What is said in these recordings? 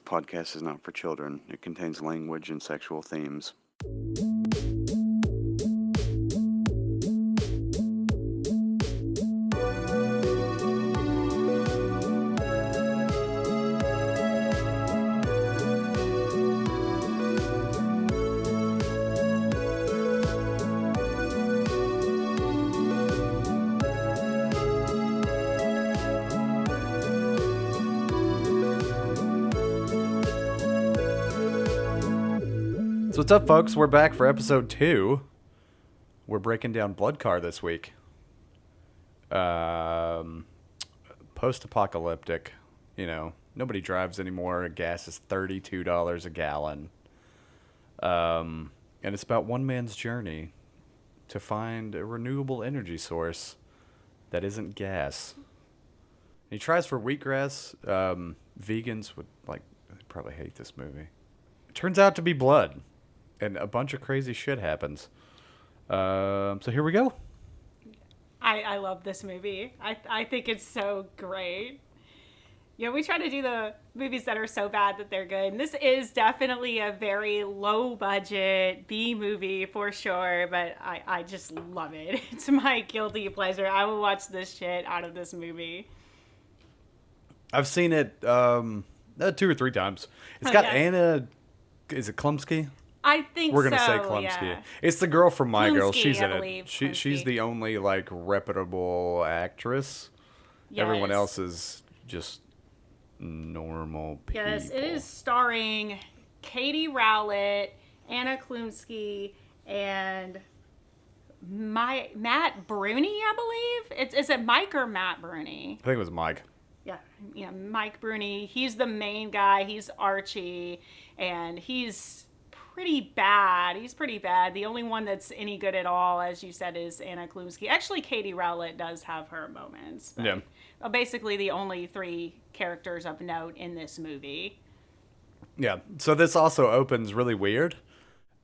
podcast is not for children. It contains language and sexual themes. So what's up, folks? We're back for episode 2. We're breaking down Blood Car this week. Post-apocalyptic. You know, nobody drives anymore. Gas is $32 a gallon. And it's about one man's journey to find a renewable energy source that isn't gas. He tries for wheatgrass. Vegans would, probably hate this movie. It turns out to be blood. And a bunch of crazy shit happens. So here we go. I love this movie. I think it's so great. You know, we try to do the movies that are so bad that they're good. And this is definitely a very low budget B movie for sure. But I just love it. It's my guilty pleasure. I will watch this shit out of this movie. I've seen it 2 or 3 times. It's got Anna... Is it Klumsky? I think We're gonna say so, Klumsky. yeah. It's the girl from My Girl. Klumsky, She's in I it. believe, She's the only reputable actress. Yes. Everyone else is just normal people. Yes, it is starring Katie Rowlett, Anna Klumsky, and Matt Bruni, I believe. Is it Mike or Matt Bruni? I think it was Mike. Yeah, Mike Bruni. He's the main guy. He's Archie, and he's pretty bad. The only one that's any good at all, as you said, is Anna Klumsky. Actually, Katie Rowlett does have her moments. But Yeah. Basically, the only 3 characters of note in this movie. Yeah. So this also opens really weird.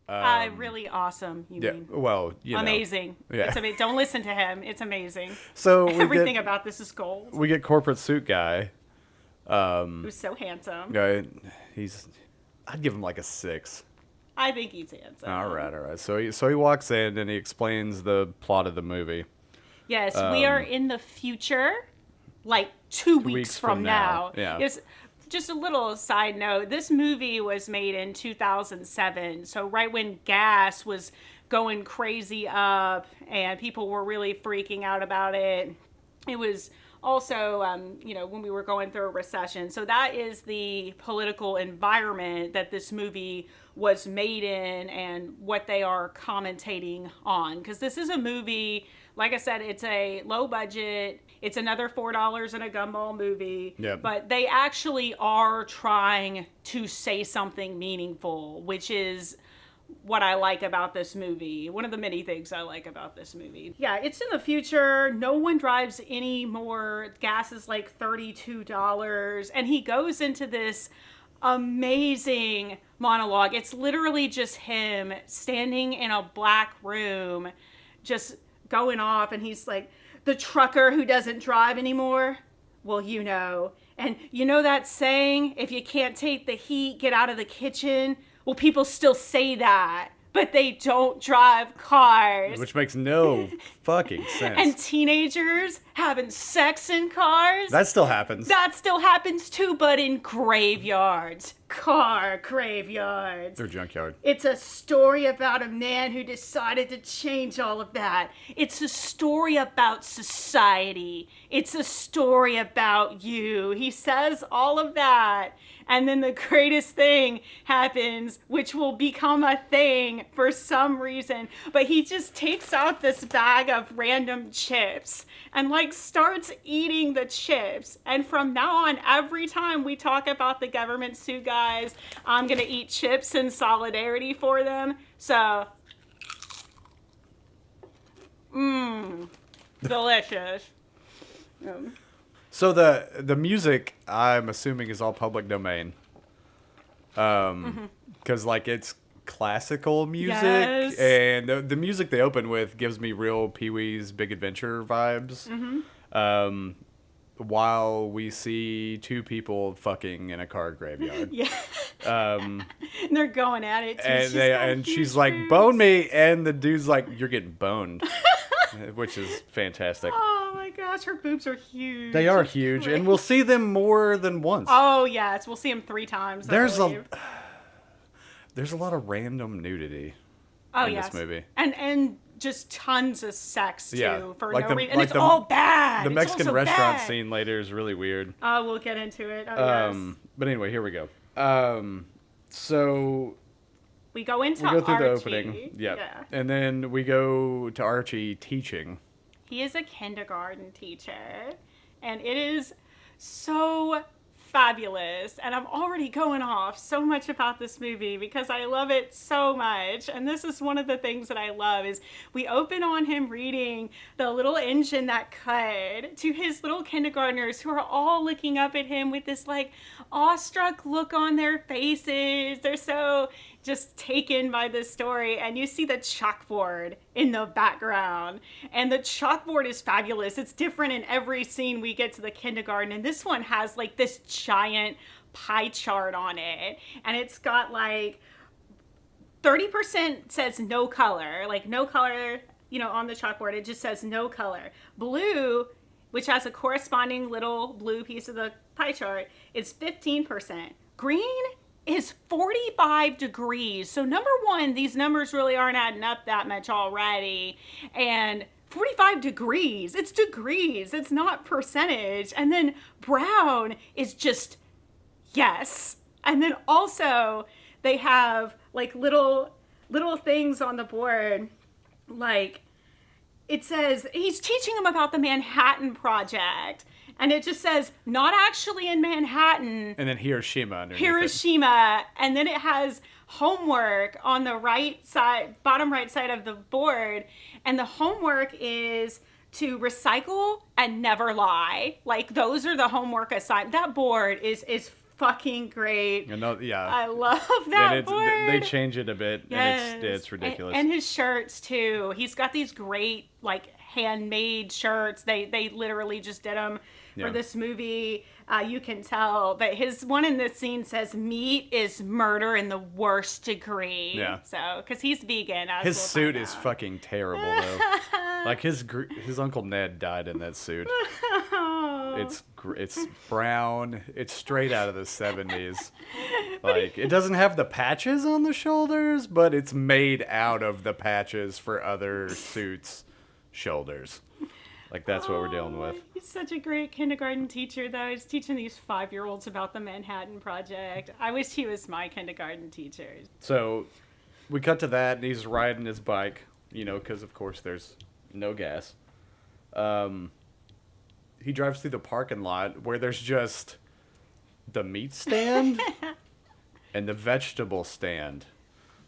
Really awesome, you Yeah. mean. Well, you know. Amazing. Yeah. Don't listen to him. It's amazing. So Everything about this is gold. We get corporate suit guy. Who's so handsome. Yeah, I'd give him like a 6. I think he's handsome. All right. So he walks in and he explains the plot of the movie. Yes, we are in the future, like 2 weeks from now. Yeah. Yes, just a little side note. This movie was made in 2007, so right when gas was going crazy up and people were really freaking out about it. It was also, when we were going through a recession. So that is the political environment that this movie was made in and what they are commentating on. Because this is a movie, like I said, it's a low budget. It's another $4 in a gumball movie. Yep. But they actually are trying to say something meaningful, which is what I like about this movie. One of the many things I like about this movie. Yeah, it's in the future. No one drives anymore. Gas is like $32. And he goes into this amazing monologue. It's literally just him standing in a black room, just going off. And he's like, the trucker who doesn't drive anymore? Well, you know. And you know that saying, if you can't take the heat, get out of the kitchen? Well, people still say that, but they don't drive cars. Which makes no fucking sense. And teenagers having sex in cars? That still happens. That still happens too, but in graveyards. Car graveyards. Or junkyard. It's a story about a man who decided to change all of that. It's a story about society. It's a story about you. He says all of that. And then the greatest thing happens, which will become a thing for some reason. But he just takes out this bag of random chips and starts eating the chips. And from now on, every time we talk about the government suit guys, I'm going to eat chips in solidarity for them. So, delicious. So the music, I'm assuming, is all public domain. Because it's classical music, Yes. and the music they open with gives me real Pee-wee's Big Adventure vibes. while we see two people fucking in a car graveyard. Yeah. And they're going at it too. And she's like, bone me, and the dude's like, you're getting boned. Which is fantastic. Oh my gosh, her boobs are huge. They are huge, and we'll see them more than once. Oh yes, we'll see them 3 times. There's a lot of random nudity in this movie. And just tons of sex too for like no reason. And it's all bad. The It's Mexican also restaurant bad. scene later is really weird. Oh, we'll get into it. Oh, yes. But anyway, here we go. So We go into we go through Archie. the opening. Yep. Yeah. And then we go to Archie teaching. He is a kindergarten teacher, and it is so fabulous. And I'm already going off so much about this movie because I love it so much. And this is one of the things that I love is we open on him reading the little engine that could to his little kindergartners who are all looking up at him with this like awestruck look on their faces. They're so just taken by this story, and you see the chalkboard in the background, and the chalkboard is fabulous. It's different in every scene we get to the kindergarten, and this one has like this giant pie chart on it, and it's got like 30% says no color, like no color, on the chalkboard. It just says no color. Blue, which has a corresponding little blue piece of the pie chart, is 15%. Green is 45 degrees. So number one, these numbers really aren't adding up that much already. And 45 degrees, it's degrees, it's not percentage. And then brown is just yes. And then also they have like little things on the board, like it says he's teaching them about the Manhattan Project. And it just says, not actually in Manhattan. And then Hiroshima underneath Hiroshima. And then it has homework on the right side, bottom right side of the board. And the homework is to recycle and never lie. Like, those are the homework assignments. That board is fucking great. Yeah. I love that board. They change it a bit, Yes. and it's ridiculous. And his shirts, too. He's got these great, like, handmade shirts. They literally just did them for this movie. You can tell. But his one in this scene says, meat is murder in the worst degree. Yeah. So, because he's vegan. His suit is fucking terrible, though. Like, his Uncle Ned died in that suit. It's brown. It's straight out of the 70s. Like, it doesn't have the patches on the shoulders, but it's made out of the patches for other suits' shoulders. Like, that's what we're dealing with. He's such a great kindergarten teacher, though. He's teaching these 5-year-olds about the Manhattan Project. I wish he was my kindergarten teacher. So, we cut to that, and he's riding his bike, because, of course, there's no gas. He drives through the parking lot where there's just the meat stand and the vegetable stand.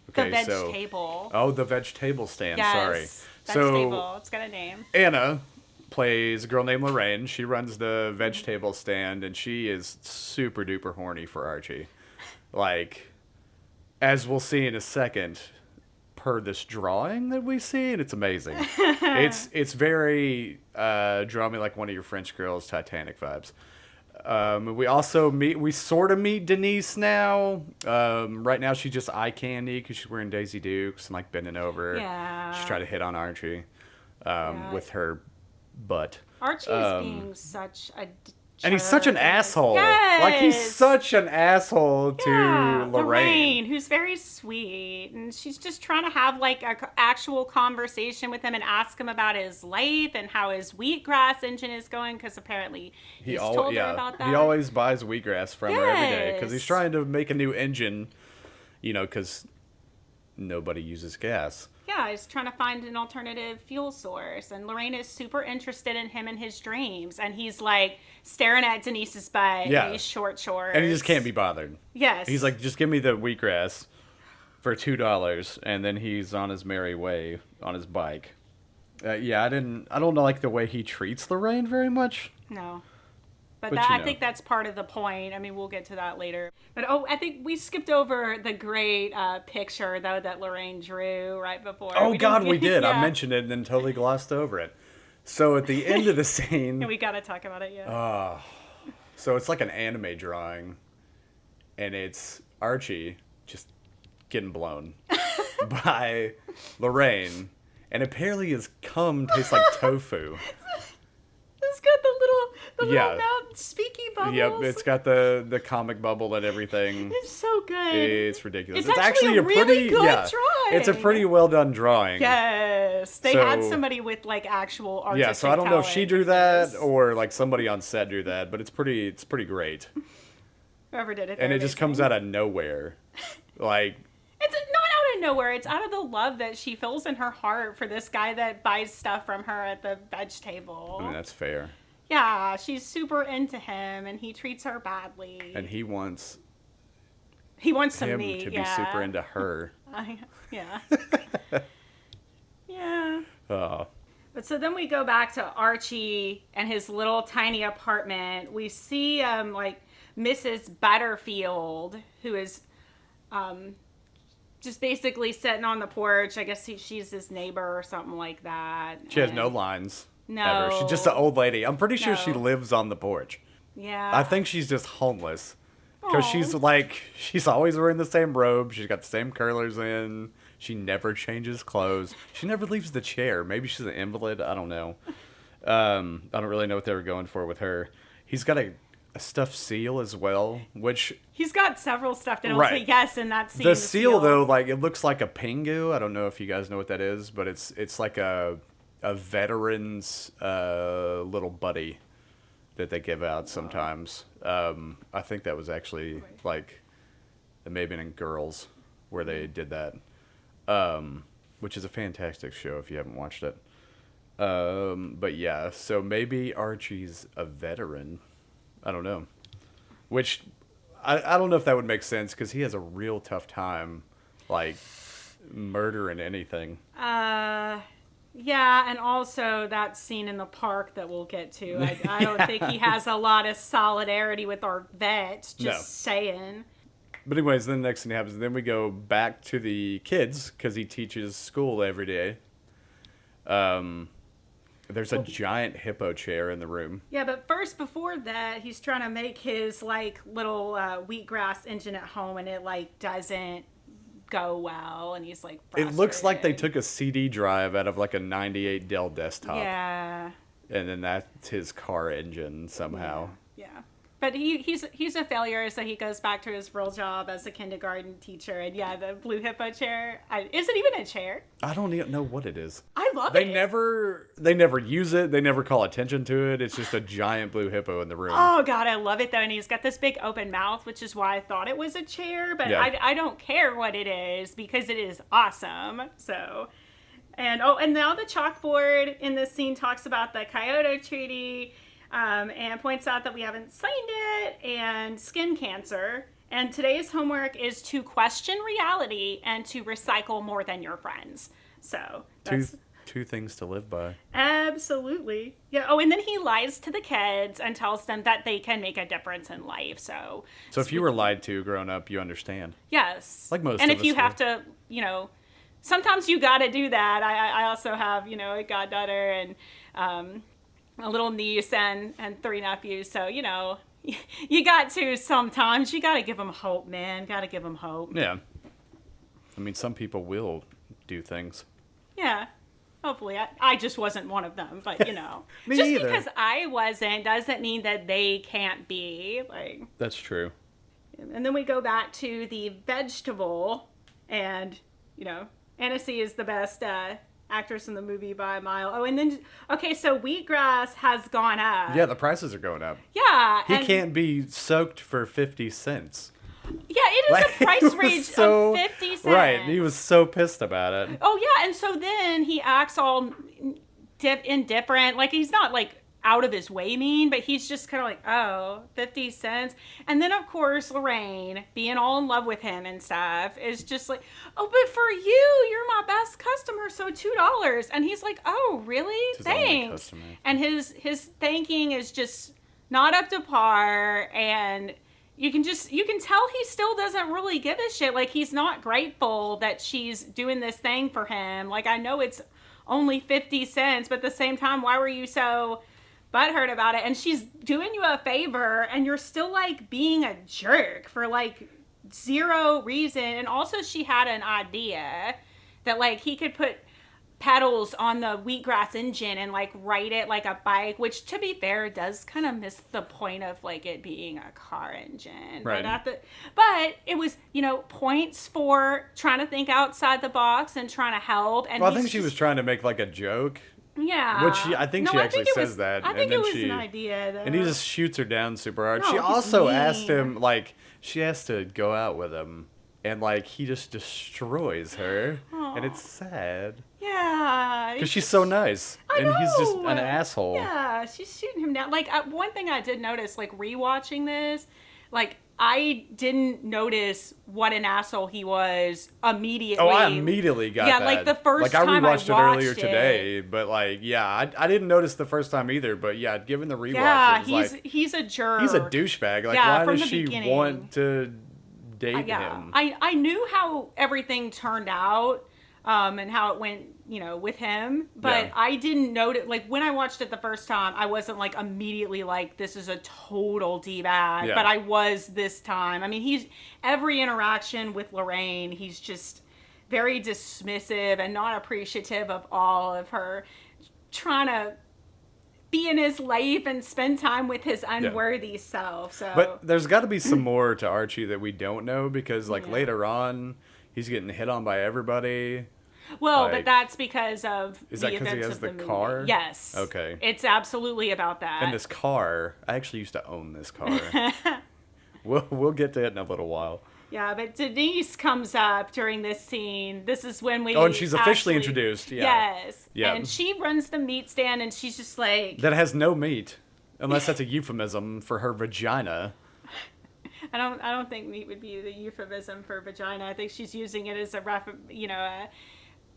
Okay, the vegetable. The vegetable stand, Yes, sorry. vegetable. It's got a name. Anna plays a girl named Lorraine. She runs the vegetable stand, and she is super duper horny for Archie. Like, as we'll see in a second, per this drawing that we see, and it's amazing. It's very draw me like one of your French girls Titanic vibes. We sort of meet Denise now. Right now she's just eye candy because she's wearing Daisy Dukes and like bending over. Yeah. She's trying to hit on Archie with her butt. Archie is being such a and he's such an asshole. Yes. Like, he's such an asshole to Lorraine. Who's very sweet. And she's just trying to have, like, an actual conversation with him and ask him about his life and how his wheatgrass engine is going, because apparently he's told her about that. He always buys wheatgrass from her every day because he's Yes. trying to make a new engine, because nobody uses gas. Yeah, he's trying to find an alternative fuel source. And Lorraine is super interested in him and his dreams. And he's, like, staring at Denise's butt in these short shorts. And he just can't be bothered. Yes. He's like, just give me the wheatgrass for $2, and then he's on his merry way on his bike. I don't like the way he treats Lorraine very much. No. But But I think that's part of the point. I mean, we'll get to that later. But, I think we skipped over the great picture, though, that Lorraine drew right before. We did. Yeah. I mentioned it and then totally glossed over it. So at the end of the scene, And we gotta talk about it, yeah. so it's like an anime drawing, and it's Archie just getting blown by Lorraine, and apparently his cum tastes like tofu. It's got the Yeah. little mouth speaky bubbles. Yep, it's got the comic bubble and everything. It's so good. It's ridiculous. It's actually a really pretty good drawing. It's a pretty well done drawing. Yes, they had So- somebody with like actual artistic Yeah, so I don't know if she talent drew do that this. or like somebody on set drew that, but it's pretty great. Whoever did it. And they're it just amazing. comes out of nowhere. Like, It's not out of nowhere. It's out of the love that she feels in her heart for this guy that buys stuff from her at the veg table. I mean, that's fair. Yeah, she's super into him, and he treats her badly. And he wants he wants to him meet. to be yeah. super into her. Yeah. Yeah. Oh. But so then we go back to Archie and his little tiny apartment. We see like Mrs. Butterfield, who is just basically sitting on the porch. I guess she's his neighbor or something like that. She has And- no lines. No. Ever. She's just an old lady. I'm pretty sure she No. lives on the porch. Yeah. I think she's just homeless. Because Aw. she's always wearing the same robe. She's got the same curlers in. She never changes clothes. She never leaves the chair. Maybe she's an invalid. I don't know. I don't really know what they were going for with her. He's got a stuffed seal as well, which He's got several stuffed animals. Right. But yes, in that scene. the seal though, like it looks like a pingu. I don't know if you guys know what that is, but it's like a veteran's little buddy that they give out sometimes. I think that was actually like it may have been in Girls where they did that, which is a fantastic show if you haven't watched it. But yeah, so maybe Archie's a veteran. I don't know. Which I don't know if that would make sense because he has a real tough time like murdering anything. Yeah, and also that scene in the park that we'll get to. I don't think he has a lot of solidarity with our vet. Just No. saying. But anyways, then the next thing that happens, then we go back to the kids because he teaches school every day. There's a giant hippo chair in the room. Yeah, but first, before that, he's trying to make his like little wheatgrass engine at home, and it like doesn't go well, and he's like It looks like they frustrated. took a CD drive out of like a 98 Dell desktop. Yeah. And then that's his car engine somehow. Yeah. But he's a failure, so he goes back to his real job as a kindergarten teacher. And yeah, the blue hippo chair, is it even a chair? I don't even know what it is. I love They it. never use it. They never call attention to it. It's just a giant blue hippo in the room. Oh god, I love it though, and he's got this big open mouth, which is why I thought it was a chair, but Yeah. I don't care what it is because it is awesome. So, and now the chalkboard in this scene talks about the Kyoto Treaty, and points out that we haven't signed it, and skin cancer. And today's homework is to question reality and to recycle more than your friends. So that's Two things to live by. absolutely. Yeah. Oh, and then he lies to the kids and tells them that they can make a difference in life. So So if you were lied to growing up, you understand. yes. Like most and of if you us have to, sometimes you got to do that. I also have, a goddaughter and a little niece and 3 nephews. So, you got to sometimes. You got to give them hope, man. Got to give them hope. Yeah. I mean, some people will do things. Yeah. Hopefully. I just wasn't one of them, but, Me just either. because I wasn't doesn't mean that they can't be. Like, That's true. and then we go back to the vegetable, and, Annecy is the best actress in the movie by a mile. Oh, and then, okay, so wheatgrass has gone up. Yeah, the prices are going up. Yeah. He and- can't be soaked for 50 cents. Yeah, it is Like, a price he was range so- of 50 cents. Right, he was so pissed about it. Oh, yeah, and so then he acts all indifferent. Like, he's not, like, out of his way mean, but he's just kind of like, oh, 50 cents. And then, of course, Lorraine, being all in love with him and stuff, is just like, oh, but for you, you're my best customer, so $2. And he's like, oh, really? His only Thanks. customer. And his thanking is just not up to par, and you can tell he still doesn't really give a shit. Like, he's not grateful that she's doing this thing for him. Like, I know it's only 50 cents. But at the same time, why were you so butthurt about it? And she's doing you a favor and you're still like being a jerk for like zero reason. And also she had an idea that like he could put pedals on the wheatgrass engine and like ride it like a bike, which to be fair does kind of miss the point of like it being a car engine. Right. But it was, you know, points for trying to think outside the box and trying to help. And Well, I think she was trying to make like a joke. Yeah. Which I think she actually says that. I think and then it was an idea, though. And he just shoots her down super hard. No, She he's also mean. asked him, like, she has to go out with him. And, like, he just destroys her. Aw. And it's sad. Yeah. Because she's so nice. I and he's just know. an asshole. Yeah, she's shooting him down. Like, one thing I did notice, like, rewatching this, like, I didn't notice what an asshole he was immediately. Oh, I immediately got that. Yeah, like, the first like, time I rewatched it earlier watched today. But, like, yeah, I didn't notice the first time either. But, yeah, given the rewatch, Yeah, it was like, he's a jerk. he's a douchebag. Like, Yeah, why from does the she beginning. want to date Yeah, him? I knew how everything turned out, and how it went, you know, with him, but Yeah. I didn't notice, like, when I watched it the first time, I wasn't, like, immediately like, this is a total D-bag, Yeah. but I was this time. I mean, every interaction with Lorraine, he's just very dismissive and not appreciative of all of her trying to be in his life and spend time with his unworthy self. So, But there's got to be some more to Archie that we don't know because, like, Yeah. later on, he's getting hit on by everybody. well, like- but that's because of Is the that 'cause he events has of the the movie. car? Yes. Okay. It's absolutely about that. And this car, I actually used to own this car. We'll get to it in a little while. Yeah, but Denise comes up during this scene. This is when we. Oh, and she's officially actually- introduced. Yeah. Yes. Yeah. And she runs the meat stand, and she's just like, That has no meat, unless that's a euphemism for her vagina. I don't think meat would be the euphemism for vagina. I think she's using it as a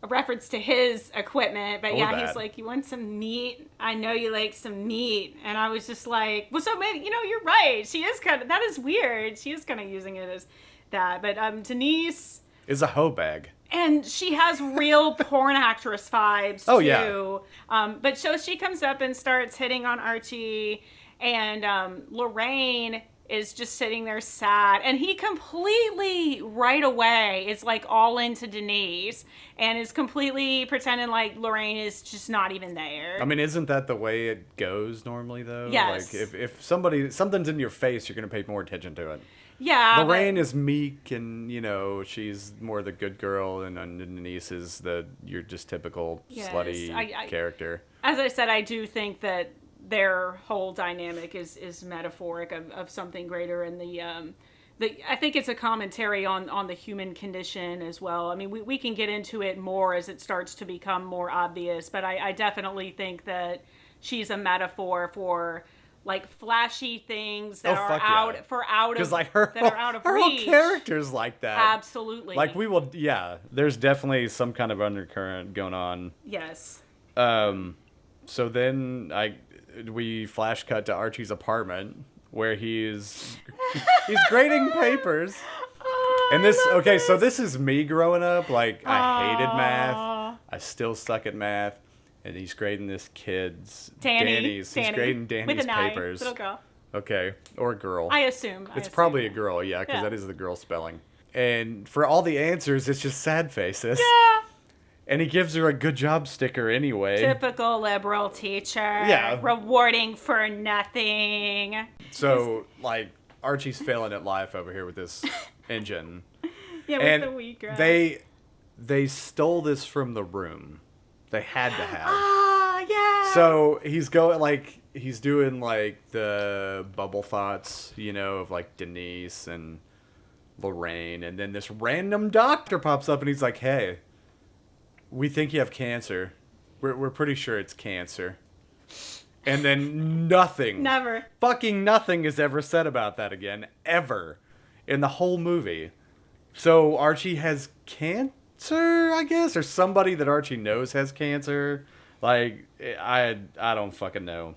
reference to his equipment. But Or yeah, that. he's like, you want some meat? I know you like some meat. And I was just like, well, so maybe, you know, you're right. She is that is weird. She is kind of using it as that. But Denise, Is a hoe bag. and she has real porn actress vibes Oh, too. yeah. But so she comes up and starts hitting on Archie, and Lorraine is just sitting there sad, and he completely right away is like all into Denise and is completely pretending like Lorraine is just not even there. I mean, isn't that the way it goes normally, though? Yes. Like, if something's in your face, you're going to pay more attention to it. Yeah, Lorraine is meek, and, you know, she's more the good girl, and Denise is your just typical Yes, slutty I- character. as I said, I do think that their whole dynamic is metaphoric of something greater, and I think it's a commentary on the human condition as well. I mean, we can get into it more as it starts to become more obvious, but I definitely think that she's a metaphor for like flashy things that are fuck yeah. out Because, of like, her that are out of whole reach. character's like that. Absolutely. Like, there's definitely some kind of undercurrent going on. Yes. So then we flash cut to Archie's apartment where he's grading papers. Oh, And I love so this is me growing up. Like, I hated Aw. math. I still suck at math. And he's grading this kid's Danny's. He's grading with Danny's an I, papers. little girl. Okay, or a girl. I assume. It's probably a girl, yeah, because Yeah. that is the girl spelling. And for all the answers, it's just sad faces. Yeah. And he gives her a good job sticker anyway. Typical liberal teacher. Yeah. Rewarding for nothing. So, like, Archie's failing at life over here with this engine. Yeah, with And the wheatgrass. they stole this from the room. They had to have. Ah, yeah. So he's doing like the bubble thoughts, you know, of like Denise and Lorraine, and then this random doctor pops up and he's like, "Hey, we think you have cancer. We're pretty sure it's cancer." And then Never. fucking nothing is ever said about that again, ever, in the whole movie. So Archie has cancer, I guess, or somebody that Archie knows has cancer. Like, I don't fucking know.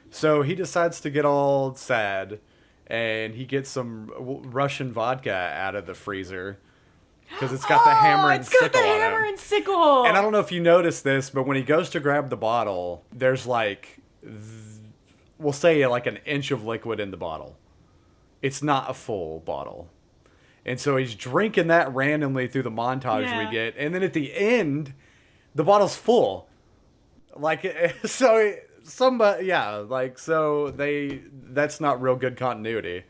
So he decides to get all sad, and he gets some Russian vodka out of the freezer, because it's got the hammer and it's got sickle the on hammer it. and sickle. And I don't know if you noticed this, but when he goes to grab the bottle, there's like, we'll say like an inch of liquid in the bottle. It's not a full bottle. And so he's drinking that randomly through the montage we get. And then at the end, the bottle's full. Like, so somebody, yeah, like, so that's not real good continuity.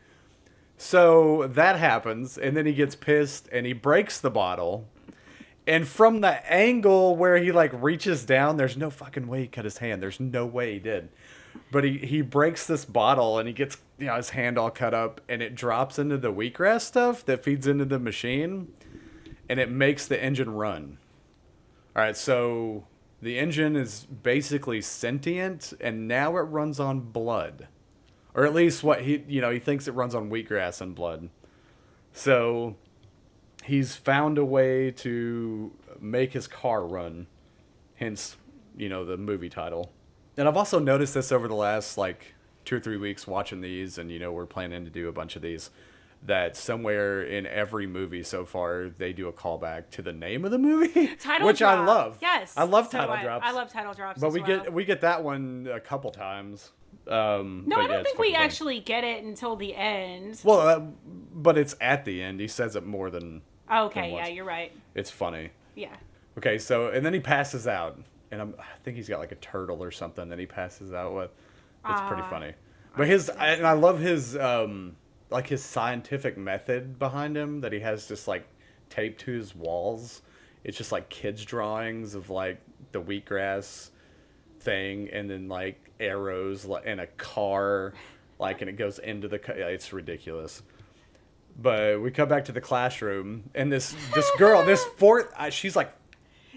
So that happens, and then he gets pissed, and he breaks the bottle. And from the angle where he, like, reaches down, there's no fucking way he cut his hand. There's no way he did. But he breaks this bottle, and he gets, his hand all cut up, and it drops into the wheatgrass stuff that feeds into the machine, and it makes the engine run. All right, so the engine is basically sentient, and now it runs on blood. Or at least what he thinks it runs on wheatgrass and blood. So he's found a way to make his car run. Hence, the movie title. And I've also noticed this over the last, 2 or 3 weeks watching these, and, we're planning to do a bunch of these, that somewhere in every movie so far, they do a callback to the name of the movie. Title which drop. I love. Yes. I love so title do drops. I love title drops But as we get that one a couple times. No, I don't think we funny. actually get it until the end. Well, but it's at the end. He says it more than. Okay, than yeah, once. you're right. It's funny. Yeah. Okay, so and then he passes out, and I think he's got like a turtle or something that he passes out with. It's pretty funny. But I love his his scientific method behind him that he has just like taped to his walls. It's just like kids' drawings of like the wheatgrass thing, and then like arrows and a car, and it goes into the it's ridiculous. But we come back to the classroom, and this girl, this she's like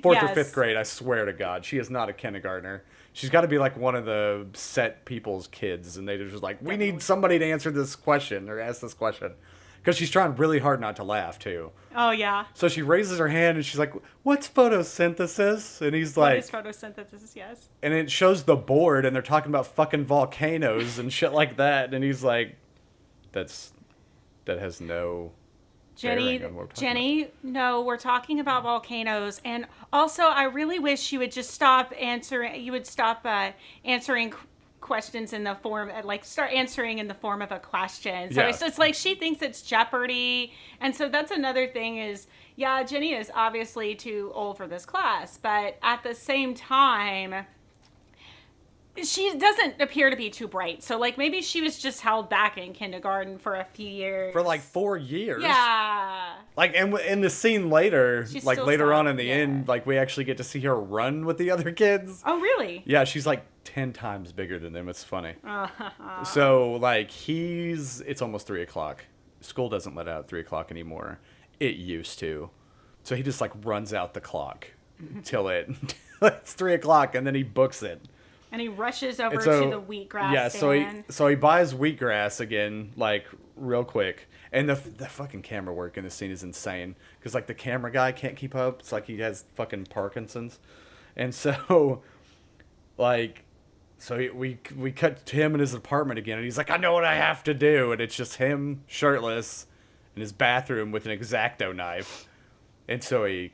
fourth or fifth grade, I swear to God, she is not a kindergartner. She's got to be like one of the set people's kids, and they're just like, we need somebody to answer this question or ask this question. Because she's trying really hard not to laugh, too. Oh, yeah. So she raises her hand, and she's like, what's photosynthesis? And he's like... What is photosynthesis, yes. And it shows the board, and they're talking about fucking volcanoes and shit like that. And he's like, that has no... Jenny, no, we're talking about volcanoes, and also I really wish you would just stop answering. You would stop answering questions in the form, start answering in the form of a question. So it's like she thinks it's Jeopardy, and so that's another thing is, Jenny is obviously too old for this class, but at the same time, she doesn't appear to be too bright. So, maybe she was just held back in kindergarten for a few years. For, 4 years. Yeah. And in the scene later, She's later on in the end, we actually get to see her run with the other kids. Oh, really? Yeah, she's, 10 times bigger than them. It's funny. So, it's almost 3 o'clock. School doesn't let out at 3 o'clock anymore. It used to. So he just, runs out the clock till it's 3 o'clock, and then he books it. And he rushes over to the wheatgrass stand. So he buys wheatgrass again, real quick. And the fucking camera work in this scene is insane. Because, the camera guy can't keep up. It's like he has fucking Parkinson's. And so, we cut to him in his apartment again. And he's like, I know what I have to do. And it's just him, shirtless, in his bathroom with an X-Acto knife. And so he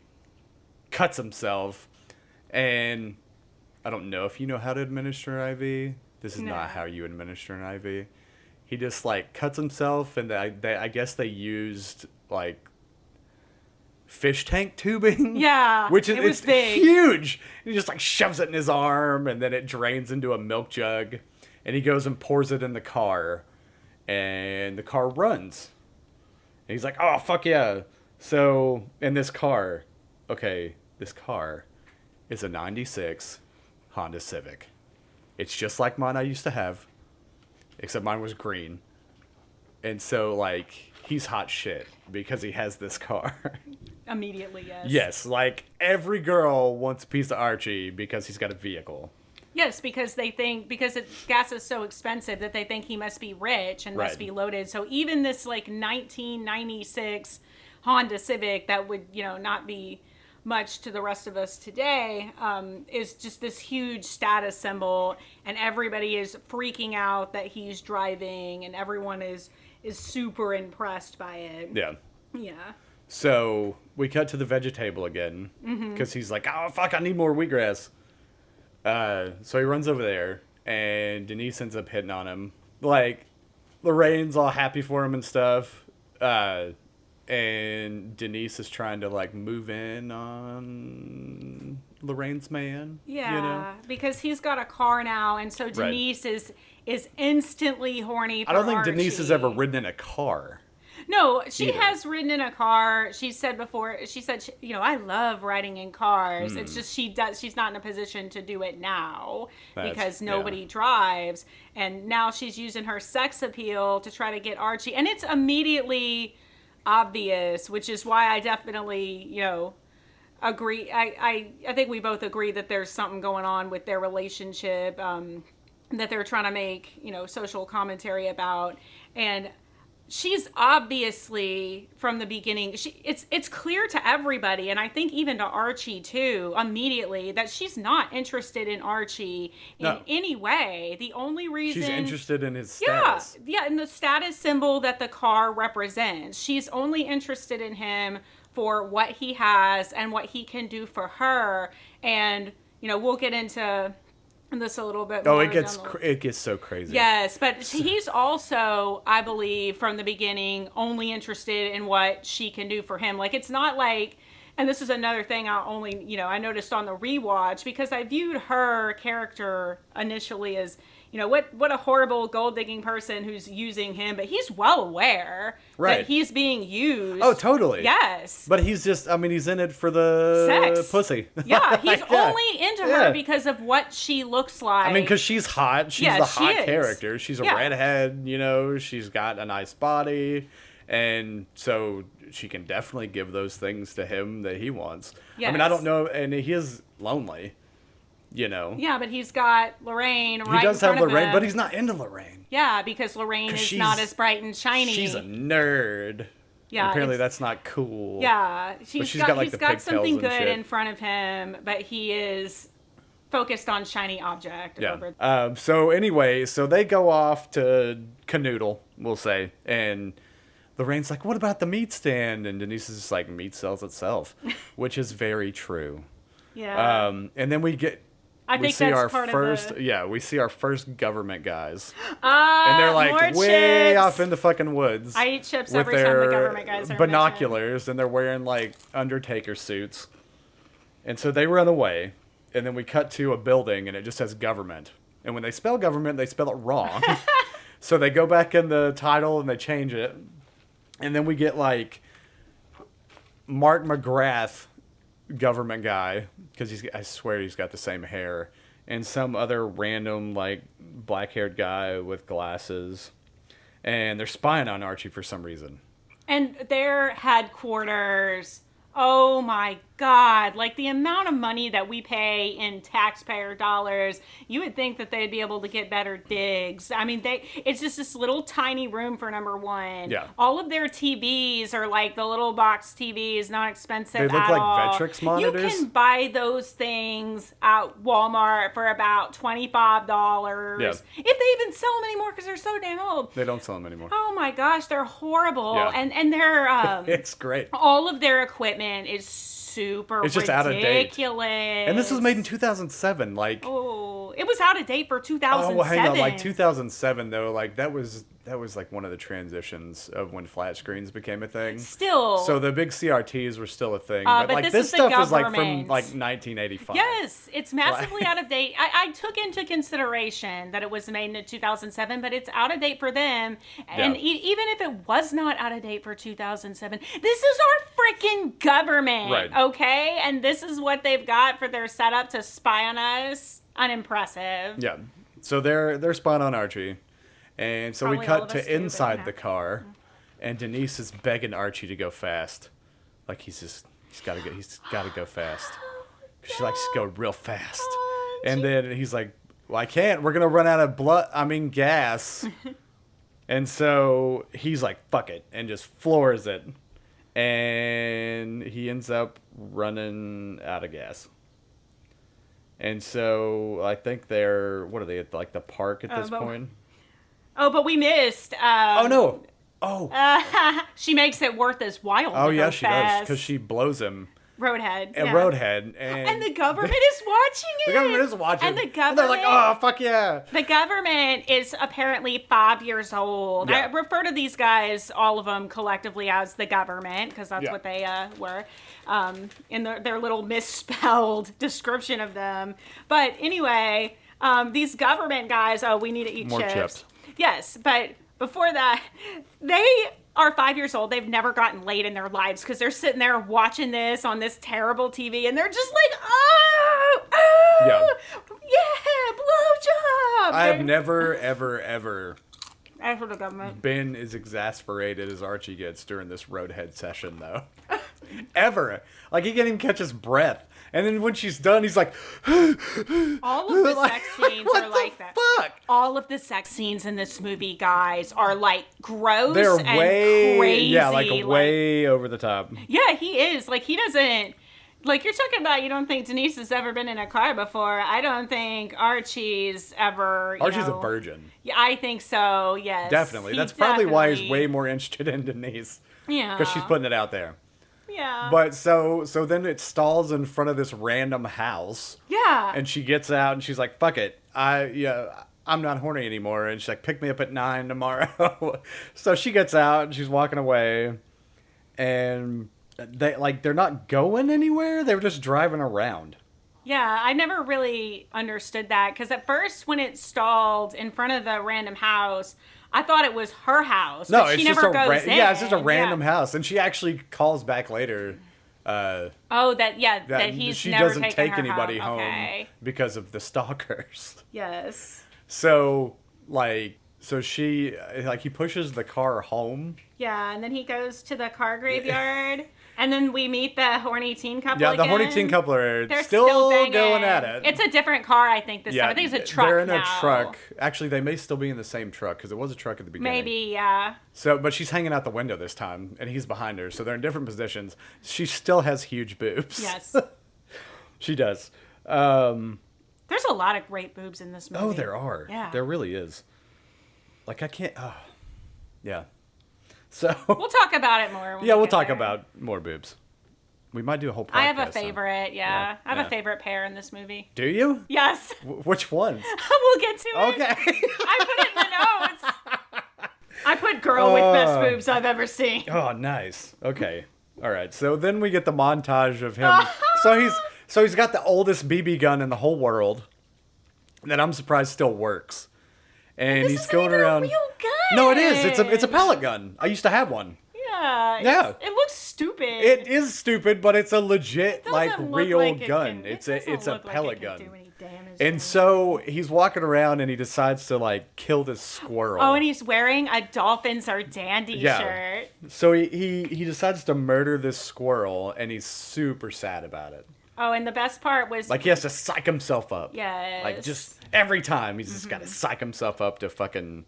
cuts himself. And... I don't know if you know how to administer an IV. This is not how you administer an IV. He just, cuts himself, and I guess they used, fish tank tubing. Yeah, which is it was big. Huge. He just, shoves it in his arm, and then it drains into a milk jug. And he goes and pours it in the car, and the car runs. And he's like, oh, fuck yeah. So, in this car is a 96... Honda Civic. It's just like mine I used to have, except mine was green. And so, he's hot shit because he has this car. Immediately, yes. Yes, every girl wants a piece of Archie because he's got a vehicle. Yes, because they think, gas is so expensive that they think he must be rich and must be loaded. So even this, 1996 Honda Civic that would, not be much to the rest of us today, is just this huge status symbol, and everybody is freaking out that he's driving, and everyone is super impressed by it. Yeah. Yeah. So we cut to the vegetable again because he's like, oh fuck, I need more wheatgrass. So he runs over there, and Denise ends up hitting on him. Like, Lorraine's all happy for him and stuff. And Denise is trying to like move in on Lorraine's man. Yeah, you know? because he's got a car now, and so Denise is instantly horny for I don't think Archie. Denise has ever ridden in a car. No, she either. has ridden in a car. She said before, you know, I love riding in cars. It's just she's not in a position to do it now because nobody drives. And now she's using her sex appeal to try to get Archie. And it's immediately obvious, which is why I definitely, you know, agree. I think we both agree that there's something going on with their relationship that they're trying to make, you know, social commentary about. And she's obviously from the beginning, it's clear to everybody, and I think even to Archie too, immediately, that she's not interested in Archie in any way. The only reason She's interested in his status. Yeah, in the status symbol that the car represents. She's only interested in him for what he has and what he can do for her. And, you know, we'll get into this a little bit more. Oh, it gets so crazy. Yes, but he's also, I believe, from the beginning, only interested in what she can do for him. Like, it's not like, and this is another thing I noticed on the rewatch, because I viewed her character initially as, you know, what a horrible gold digging person who's using him, but he's well aware that he's being used. Oh, totally. Yes. But he's just, I mean, he's in it for the sex. Pussy. Yeah, he's only into her because of what she looks like. I mean, because she's hot. She's the hot is. character. She's a redhead, you know, she's got a nice body. And so she can definitely give those things to him that he wants. Yes. I mean, I don't know, and he is lonely. You know. Yeah, but he's got Lorraine right in front of him. He does have Lorraine, but he's not into Lorraine. Yeah, because Lorraine is not as bright and shiny. She's a nerd. Yeah, apparently that's not cool. Yeah, he's got something good shit in front of him, but he is focused on shiny object. Yeah. So anyway, so they go off to canoodle, we'll say, and Lorraine's like, "What about the meat stand?" And Denise is just like, "Meat sells itself," which is very true. Yeah. And then we see our first government guys. And they're like way chips. off in the fucking woods. I eat chips every time the government guys are binoculars, and they're wearing like Undertaker suits. And so they run away, and then we cut to a building, and it just says government. And when they spell government, they spell it wrong. So they go back in the title and they change it. And then we get like Mark McGrath, government guy, because I swear he's got the same hair, and some other random like black-haired guy with glasses, and they're spying on Archie for some reason. And their headquarters, oh my God, like the amount of money that we pay in taxpayer dollars, you would think that they'd be able to get better digs. I mean, it's just this little tiny room for number one. Yeah. All of their TVs are like the little box TVs, not expensive at all. They look like Vectrix monitors. You can buy those things at Walmart for about $25. Yeah. If they even sell them anymore, because they're so damn old. They don't sell them anymore. Oh my gosh, they're horrible. Yeah. And they're it's great. all of their equipment is super it's just ridiculous. Out of date. And this was made in 2007. Like, oh, it was out of date for 2007. Oh, well, hang on. Like 2007 though, like that was like one of the transitions of when flat screens became a thing. Still. So the big CRTs were still a thing, but like this stuff is like from like 1985. Yes, it's massively out of date. I took into consideration that it was made in 2007, but it's out of date for them. And even if it was not out of date for 2007, this is our freaking government, right? Okay, and this is what they've got for their setup to spy on us. Unimpressive. Yeah. So they're spying on Archie. And so Probably we cut to inside the car, and Denise is begging Archie to go fast. Like he's got to go fast. Cause she likes to go real fast. And then he's like, "Well, I can't. We're going to run out of gas." And so he's like, "Fuck it," and just floors it. And he ends up running out of gas. And so I think what are they at, like the park at this point? Oh, but we missed. Oh, no. Oh. She makes it worth his while. Oh to yeah, go she does, fast. because she blows him. Roadhead. And yeah. Roadhead, and And the government is watching it. the government is watching, And the and government. they're like, "Oh fuck yeah!" The government is apparently 5 years old. Yeah. I refer to these guys, all of them collectively, as the government because that's Yeah. what they were in their little misspelled description of them. But anyway, these government guys, we need to eat More chips. chips. Yes, but before that, they are 5 years old. They've never gotten laid in their lives because they're sitting there watching this on this terrible TV, and they're just like, oh, yeah, blowjob. I've never, ever As for the government. been as exasperated as Archie gets during this Roadhead session, though. Ever. Like, he can't even catch his breath. And then when she's done, he's like, All of the sex scenes what are the like that. fuck? All of the sex scenes in this movie, guys, are like gross They're and way, crazy. yeah, like way over the top. Yeah, he is. Like, he doesn't. Like, you're talking about you don't think Denise has ever been in a car before. I don't think Archie's ever. Archie's a virgin. Yeah, I think so, yes. Definitely. He That's probably why he's definitely- way more interested in Denise. Yeah. Because she's putting it out there. Yeah. But so then it stalls in front of this random house. Yeah. And she gets out and she's like, fuck it. I'm not horny anymore. And she's like, pick me up at 9 tomorrow. So she gets out and she's walking away. And they're not going anywhere. They're just driving around. Yeah, I never really understood that because at first when it stalled in front of the random house, I thought it was her house. No, but it's she just never goes in. yeah, it's just a random Yeah. house. And she actually calls back later. Oh, that he's she never doesn't taken take her anybody home. home Okay. because of the stalkers. Yes. So she he pushes the car home. Yeah, and then he goes to the car graveyard, and then we meet the horny teen couple. Yeah, the again. horny teen couple are They're still banging. going at it. It's a different car, I think, this time. I think it's a truck They're in now. a truck. Actually, they may still be in the same truck because it was a truck at the beginning. Maybe, yeah. So, but she's hanging out the window this time, and he's behind her. So they're in different positions. She still has huge boobs. Yes. She does. There's a lot of great boobs in this movie. Oh, there are. Yeah. There really is. Like, I can't. Oh. Yeah. So. We'll talk about it more. When Yeah, we we'll get talk there. about more boobs. We might do a whole podcast. I have a on- favorite, yeah. I have yeah. a favorite pair in this movie. Do you? Yes. Which ones? We'll get to it. Okay. I put it in the notes. I put girl with best boobs I've ever seen. Oh, nice. Okay. All right. So then we get the montage of him. so he's got the oldest BB gun in the whole world that I'm surprised still works. And This he's isn't going even around. a real gun. No, it is. It's a pellet gun. I used to have one. Yeah. Yeah. It looks stupid. It is stupid, but it's a legit It like doesn't look real like it gun. can- It's it a doesn't look like pellet it can gun. do any damage And to so he's walking around and he decides to like kill this squirrel. Oh, and he's wearing a Dolphins Are Dandy Yeah. shirt. So he decides to murder this squirrel and he's super sad about it. Oh, and the best part was Like he has to psych himself up. Yes. Like just every time he's just got to psych himself up to fucking,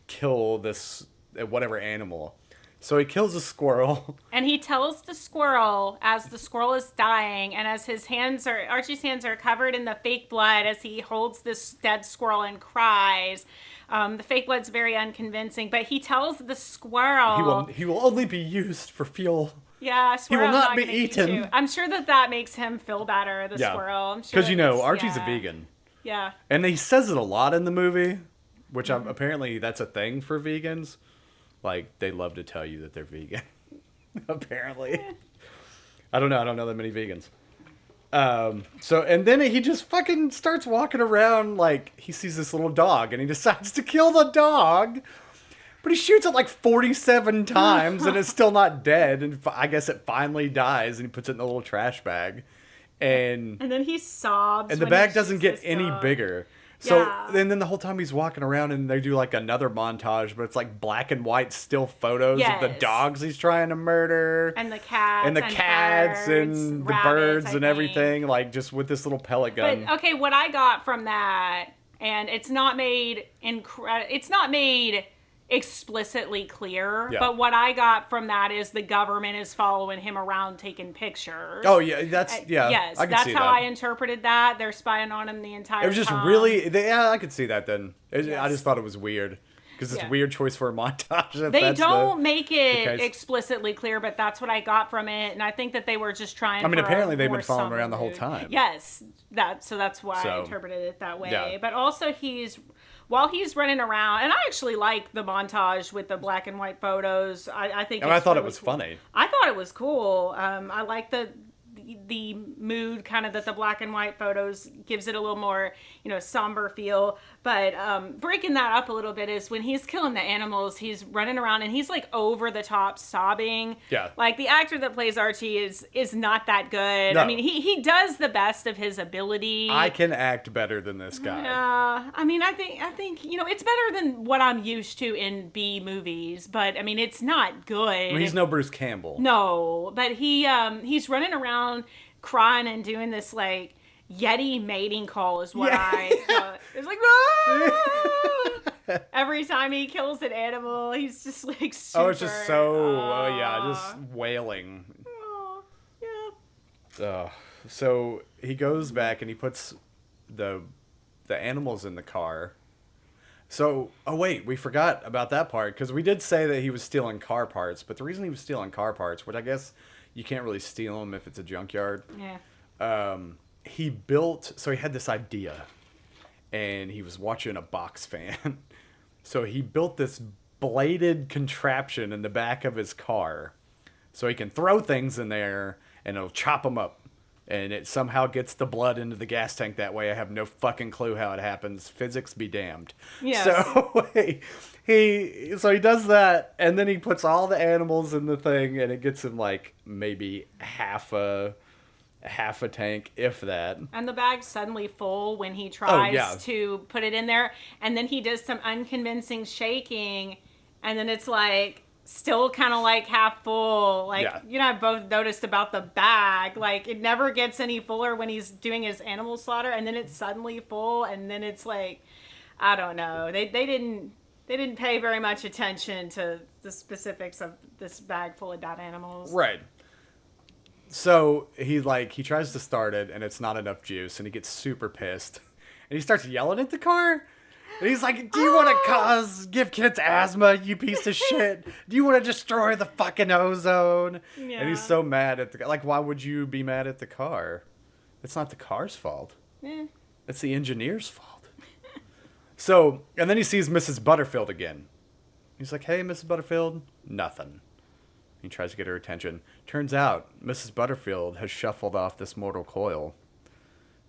kill this whatever animal. So he kills a squirrel. And he tells the squirrel as the squirrel is dying, and as Archie's hands are covered in the fake blood as he holds this dead squirrel and cries. The fake blood's very unconvincing, but he tells the squirrel, He will only be used for fuel. "Yeah, I swear will I'm not be gonna eat eaten." you." I'm sure that makes him feel better. The squirrel, I'm sure Because that makes- Archie's yeah. a vegan. Yeah. And he says it a lot in the movie, which apparently that's a thing for vegans. Like, they love to tell you that they're vegan. Apparently. I don't know that many vegans. And then he just fucking starts walking around like he sees this little dog and he decides to kill the dog. But he shoots it like 47 times and it's still not dead. And I guess it finally dies and he puts it in a little trash bag. And then he sobs. the when bag he doesn't shoots get this any dog. bigger. So Yeah. and then the whole time he's walking around and they do like another montage, but it's like black and white still photos of the Yes. dogs he's trying to murder. And the cats. And the cats and the birds and I everything, like just with this little pellet gun. But okay, what I got from that, and it's not made explicitly clear, Yeah. but what I got from that is the government is following him around taking pictures. Oh yeah, that's Yes, I can that's see how that. I interpreted that. They're spying on him the entire time. It was just really, yeah, I could see that then. I Yes. just thought it was weird. Because it's a weird choice for a montage. If They that's don't make it case. explicitly clear, but that's what I got from it, and I think that they were just trying. I mean, for apparently a they've more been following somber around the whole mood. time. Yes, that's why I So, interpreted it that way. yeah. But also, while he's running around, and I actually like the montage with the black and white photos. I think. And I it's thought it really was cool. funny. I thought it was cool. I like the mood kind of that the black and white photos gives it a little more, somber feel. But breaking that up a little bit is when he's killing the animals, he's running around and he's like over the top sobbing. Yeah. Like the actor that plays Archie is not that good. No. I mean, he does the best of his ability. I can act better than this guy. I mean, I think it's better than what I'm used to in B movies, but I mean, it's not good. I mean, he's no Bruce Campbell. No, but he's running around crying and doing this like Yeti mating call is what it's like every time he kills an animal, he's just like super. Oh, it's just so just wailing. Yeah. So he goes back and he puts the animals in the car. So, wait, we forgot about that part because we did say that he was stealing car parts, but the reason he was stealing car parts, which I guess you can't really steal them if it's a junkyard. Yeah. He had this idea, and he was watching a box fan. So he built this bladed contraption in the back of his car, so he can throw things in there and it'll chop them up. And it somehow gets the blood into the gas tank that way. I have no fucking clue how it happens. Physics be damned. Yes. So he does that, and then he puts all the animals in the thing, and it gets him like maybe half a tank, if that. And the bag's suddenly full when he tries Oh, to put it in there, and then he does some unconvincing shaking, and then it's like still kind of like half full. Like, I've both noticed about the bag. Like, it never gets any fuller when he's doing his animal slaughter, and then it's suddenly full, and then it's like, I don't know. They didn't pay very much attention to the specifics of this bag full of dead animals. Right. So he tries to start it, and it's not enough juice, and he gets super pissed, and he starts yelling at the car. And he's like, do you want to give kids asthma, you piece of shit? Do you want to destroy the fucking ozone? Yeah. And he's so mad at the guy. Like, why would you be mad at the car? It's not the car's fault. It's the engineer's fault. So, and then he sees Mrs. Butterfield again. He's like, hey, Mrs. Butterfield. Nothing. He tries to get her attention. Turns out, Mrs. Butterfield has shuffled off this mortal coil.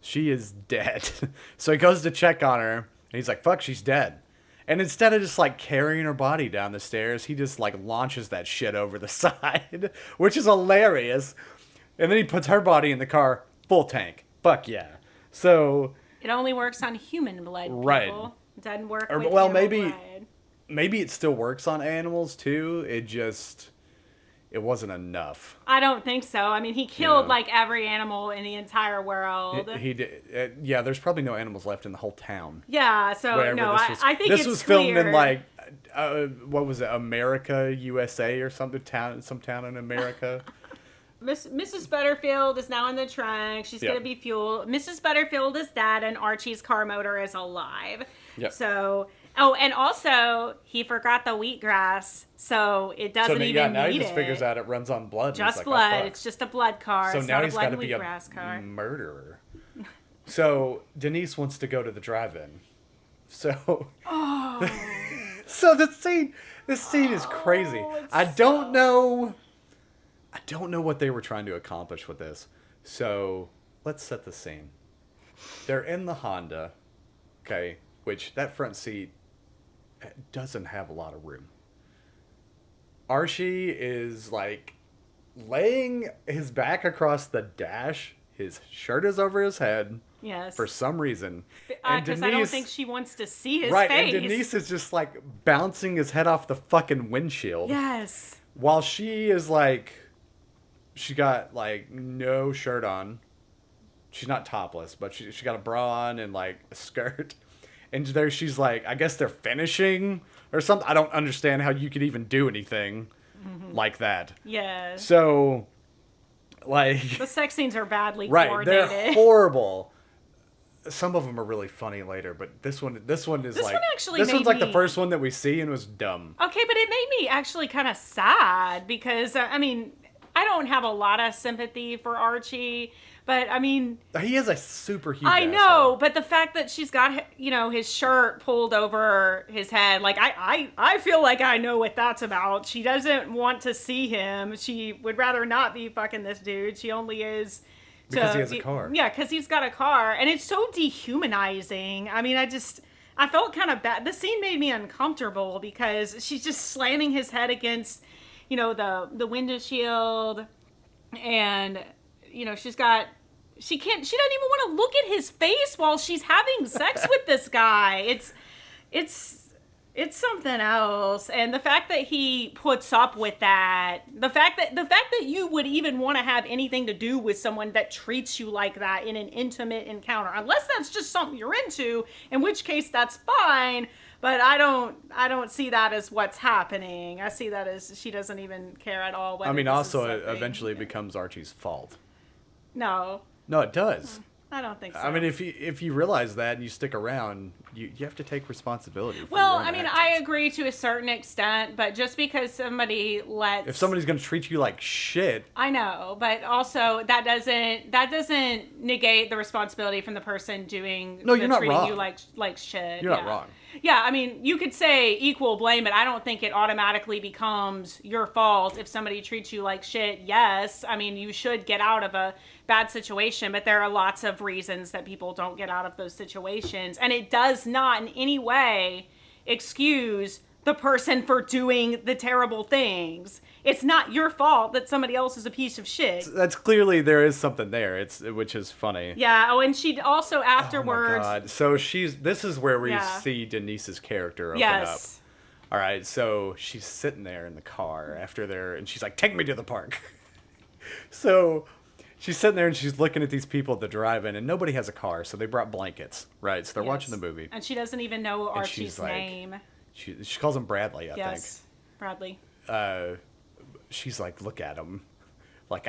She is dead. So he goes to check on her. And he's like, fuck, she's dead. And instead of just like carrying her body down the stairs, he just like launches that shit over the side, which is hilarious. And then he puts her body in the car, full tank. Fuck yeah. So it only works on human blood, people. Right. It doesn't work with well, animal blood. Maybe it still works on animals too. It wasn't enough. I don't think so. I mean, he killed like every animal in the entire world. He did. Yeah, there's probably no animals left in the whole town. Yeah, so I think this it's was clear. filmed in like what was it, America, USA, or some town in America. Mrs. Butterfield is now in the trunk. She's going to be fueled. Mrs. Butterfield is dead, and Archie's car motor is alive. Yep. So, and also, he forgot the wheatgrass, so it doesn't even need it. Now he just figures out it runs on blood. Just like, blood. oh, fuck. It's just a blood car. So it's now not he's got to be wheatgrass car. Murderer. So Denise wants to go to the drive-in. So, so this scene is crazy. I don't know what they were trying to accomplish with this. So let's set the scene. They're in the Honda, okay, which that front seat doesn't have a lot of room. Archie is like laying his back across the dash. His shirt is over his head. Yes. For some reason. Because I don't think she wants to see his right, face. And Denise is just like bouncing his head off the fucking windshield. Yes. While she is like, she got like no shirt on. She's not topless, but she got a bra on and like a skirt. And there she's like, I guess they're finishing or something. I don't understand how you could even do anything like that. Yeah. So, like... The sex scenes are badly right, coordinated. they're horrible. some of them are really funny later, but this one is This like one actually this one's made like the me- first one that we see and was dumb. Okay, but it made me actually kind of sad because, I mean, I don't have a lot of sympathy for Archie, but I mean, He is a super huge I know, asshole. but the fact that she's got, his shirt pulled over his head, like, I feel like I know what that's about. She doesn't want to see him. She would rather not be fucking this dude. She only is... Because he has a car. Yeah, because he's got a car. And it's so dehumanizing. I mean, I felt kind of bad. The scene made me uncomfortable because she's just slamming his head against, the window shield. And, she doesn't even want to look at his face while she's having sex with this guy. It's something else. And the fact that he puts up with that, the fact that you would even want to have anything to do with someone that treats you like that in an intimate encounter, unless that's just something you're into, in which case that's fine. But I don't see that as what's happening. I see that as she doesn't even care at all. I mean, this is also, it something- eventually becomes Archie's fault. No, No, it does. I don't think so. I mean, if you realize that and you stick around, you have to take responsibility for well, your own I mean, actions. I agree to a certain extent, but just because somebody lets... If somebody's going to treat you like shit, I know, but also that doesn't negate the responsibility from the person doing No, you're not treating wrong. you like shit. You're not wrong. Yeah, I mean, you could say equal blame, but I don't think it automatically becomes your fault if somebody treats you like shit. Yes, I mean, you should get out of a bad situation, but there are lots of reasons that people don't get out of those situations, and it does not in any way excuse the person for doing the terrible things. It's not your fault that somebody else is a piece of shit. that's clearly there is something there. Which is funny. Yeah. Oh, and she also afterwards. Oh my God. So this is where we Yeah. see Denise's character open Yes. up. All right, so she's sitting there in the car and she's like, "Take me to the park." So she's sitting there and she's looking at these people at the drive-in, and nobody has a car, so they brought blankets, right? So they're watching the movie. And she doesn't even know And Archie's she's like- name. She calls him Bradley, I Yes. Bradley. think. She's like, "Look at him. Like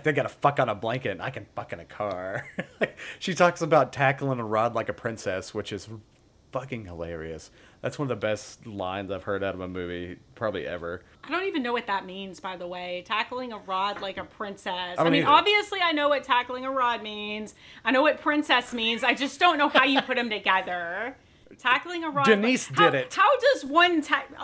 they got to fuck on a blanket and I can fuck in a car." She talks about tackling a rod like a princess, which is fucking hilarious. That's one of the best lines I've heard out of a movie probably ever. I don't even know what that means, by the way. Tackling a rod like a princess. I I don't mean, either. obviously I know what tackling a rod means. I know what princess means. I just don't know how you put them together. Tackling a rod. Denise did it. How does one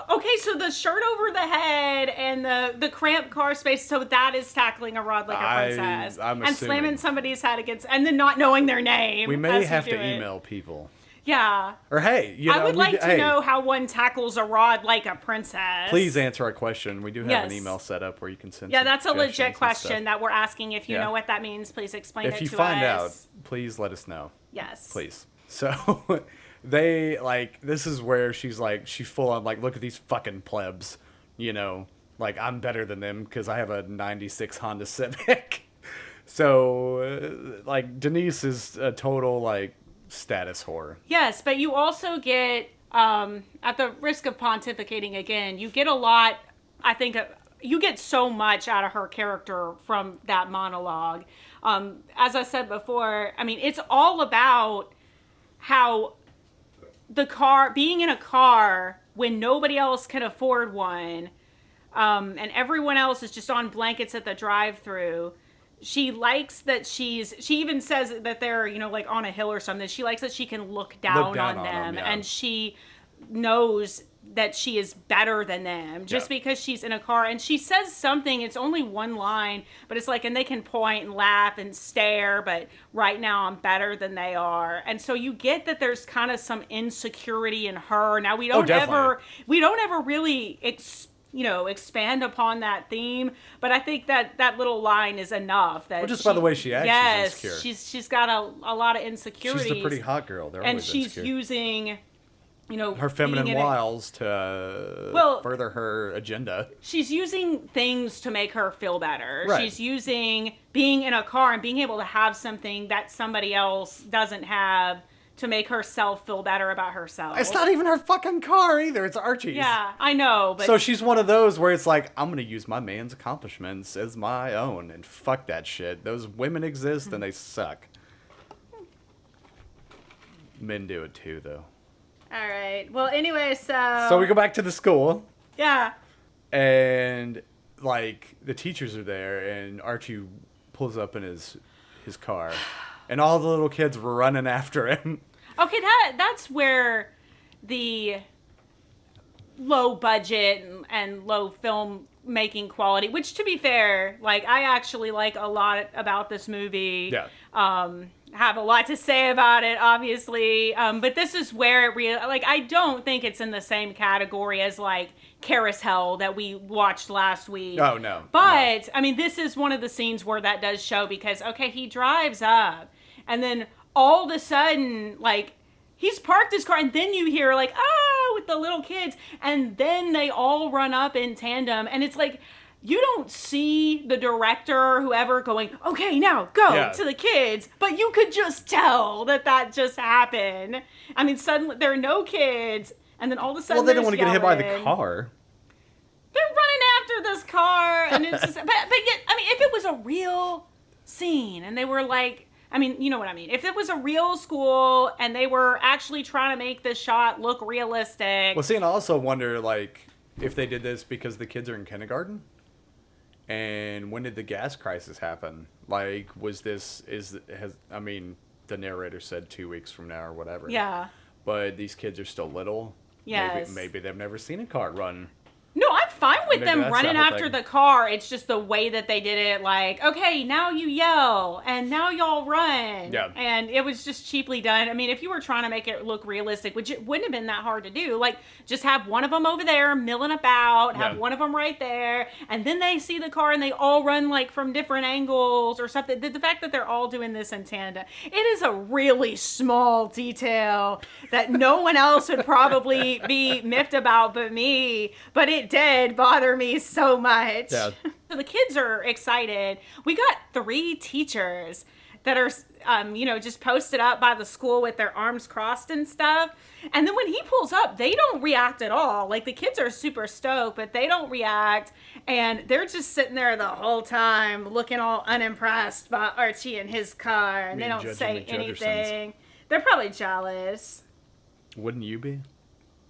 Okay, so the shirt over the head and the cramped car space, so that is tackling a rod like a princess. I'm and assuming. slamming somebody's head against, and then not knowing their name. We may as you have to do it. email people. Yeah. Or hey, I would like to know how one tackles a rod like a princess. Please answer our question. We do have an Yes. email set up where you can send. Yeah, that's a suggestions legit and question stuff. that we're asking. If you Yeah. know what that means, please explain it If to you us. find out, please let us know. Yes. Please. So they this is where she's full on look at these fucking plebs, I'm better than them because I have a '96 Honda Civic. So Denise is a total status whore. Yes, but you also get, at the risk of pontificating again, you get a lot, I think, you get so much out of her character from that monologue. As I said before, I mean, it's all about how being in a car when nobody else can afford one, and everyone else is just on blankets at the drive-thru. She likes that she even says that they're, on a hill or something. She likes that she can look down on them. yeah. And she knows that she is better than them just because she's in a car. And she says something, it's only one line, but it's and they can point and laugh and stare, but right now I'm better than they are. And so you get that there's kind of some insecurity in her. Now we don't ever really expand upon that theme, but I think that little line is enough. That Just by the way she acts, she's insecure. she's got a lot of insecurities. She's a pretty hot girl. They're and always she's insecure. using, her feminine being in wiles to further her agenda. she's using things to make her feel better. Right. She's using being in a car and being able to have something that somebody else doesn't have to make herself feel better about herself. It's not even her fucking car either. It's Archie's. Yeah, I know, but So she's one of those where it's I'm going to use my man's accomplishments as my own and fuck that shit. Those women exist and they suck. Men do it too, though. All right. Well, anyway, so... So we go back to the school. Yeah. And, like, the teachers are there, and Archie pulls up in his car. And all the little kids were running after him. Okay, that's where the low budget and low film making quality, which, to be fair, like, I actually like a lot about this movie. Yeah. Have a lot to say about it, obviously. But this is where it like, I don't think it's in the same category as, like, Carousel that we watched last week. Oh, no. But, no. I mean, this is one of the scenes where that does show because, okay, he drives up and then all of a sudden, like, he's parked his car and then you hear, like, ah, with the little kids. And then they all run up in tandem. And it's like, you don't see the director or whoever going, okay, now go to the kids. But you could just tell that just happened. I mean, suddenly there are no kids. And then all of a sudden, well, they don't want to get hit by the car. They're running after this car. And it's just, but yet, I mean, if it was a real scene and they were like, I mean, you know what I mean. If it was a real school and they were actually trying to make this shot look realistic. Well, see, and I also wonder, like, if they did this because the kids are in kindergarten. And when did the gas crisis happen? Like, I mean, the narrator said 2 weeks from now or whatever. Yeah. But these kids are still little. Yes. Maybe they've never seen a car run. No, I'm fine with Maybe them that's running the whole after thing. the car. It's just the way that they did it. Like, okay, now you yell, and now y'all run. Yeah. And it was just cheaply done. I mean, if you were trying to make it look realistic, which it wouldn't have been that hard to do, like, just have one of them over there milling about, have one of them right there, and then they see the car and they all run, like, from different angles or something. The fact that they're all doing this in tandem, it is a really small detail that no one else would probably be miffed about but me, but it did bother me so much. Yeah. So the kids are excited. We got 3 teachers that are, just posted up by the school with their arms crossed and stuff. And then when he pulls up, they don't react at all. Like, the kids are super stoked, but they don't react. And they're just sitting there the whole time looking all unimpressed by Archie and his car. And they don't say anything. They're probably jealous. Wouldn't you be?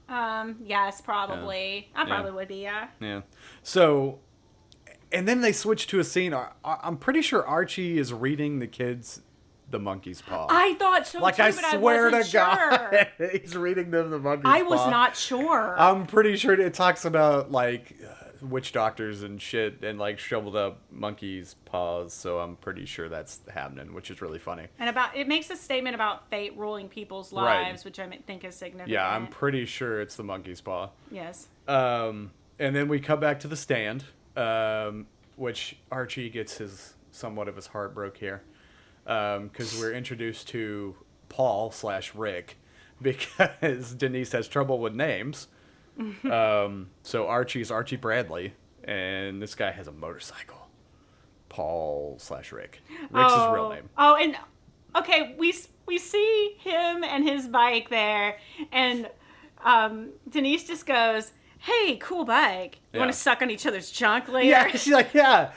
Yes, probably. Yeah. I probably would be, yeah. Yeah. So, and then they switch to a scene. I'm pretty sure Archie is reading the kids The Monkey's Paw. I thought so like, too, I but swear I wasn't to God, sure. he's reading them The Monkey's Paw. I was not sure. I'm pretty sure it talks about, like, witch doctors and shit and, like, shriveled up monkeys' paws. So I'm pretty sure that's happening, which is really funny. And it makes a statement about fate ruling people's lives, which I think is significant. Yeah, I'm pretty sure it's the monkey's paw. Yes. And then we come back to the stand, which Archie gets somewhat of his heart broke here, because we're introduced to Paul/Rick because Denise has trouble with names. So Archie's Archie Bradley, and this guy has a motorcycle. Paul/Rick. Rick's his real name. Oh, and okay, we see him and his bike there, and Denise just goes, "Hey, cool bike. You want to suck on each other's junk later?" Yeah, she's like, yeah.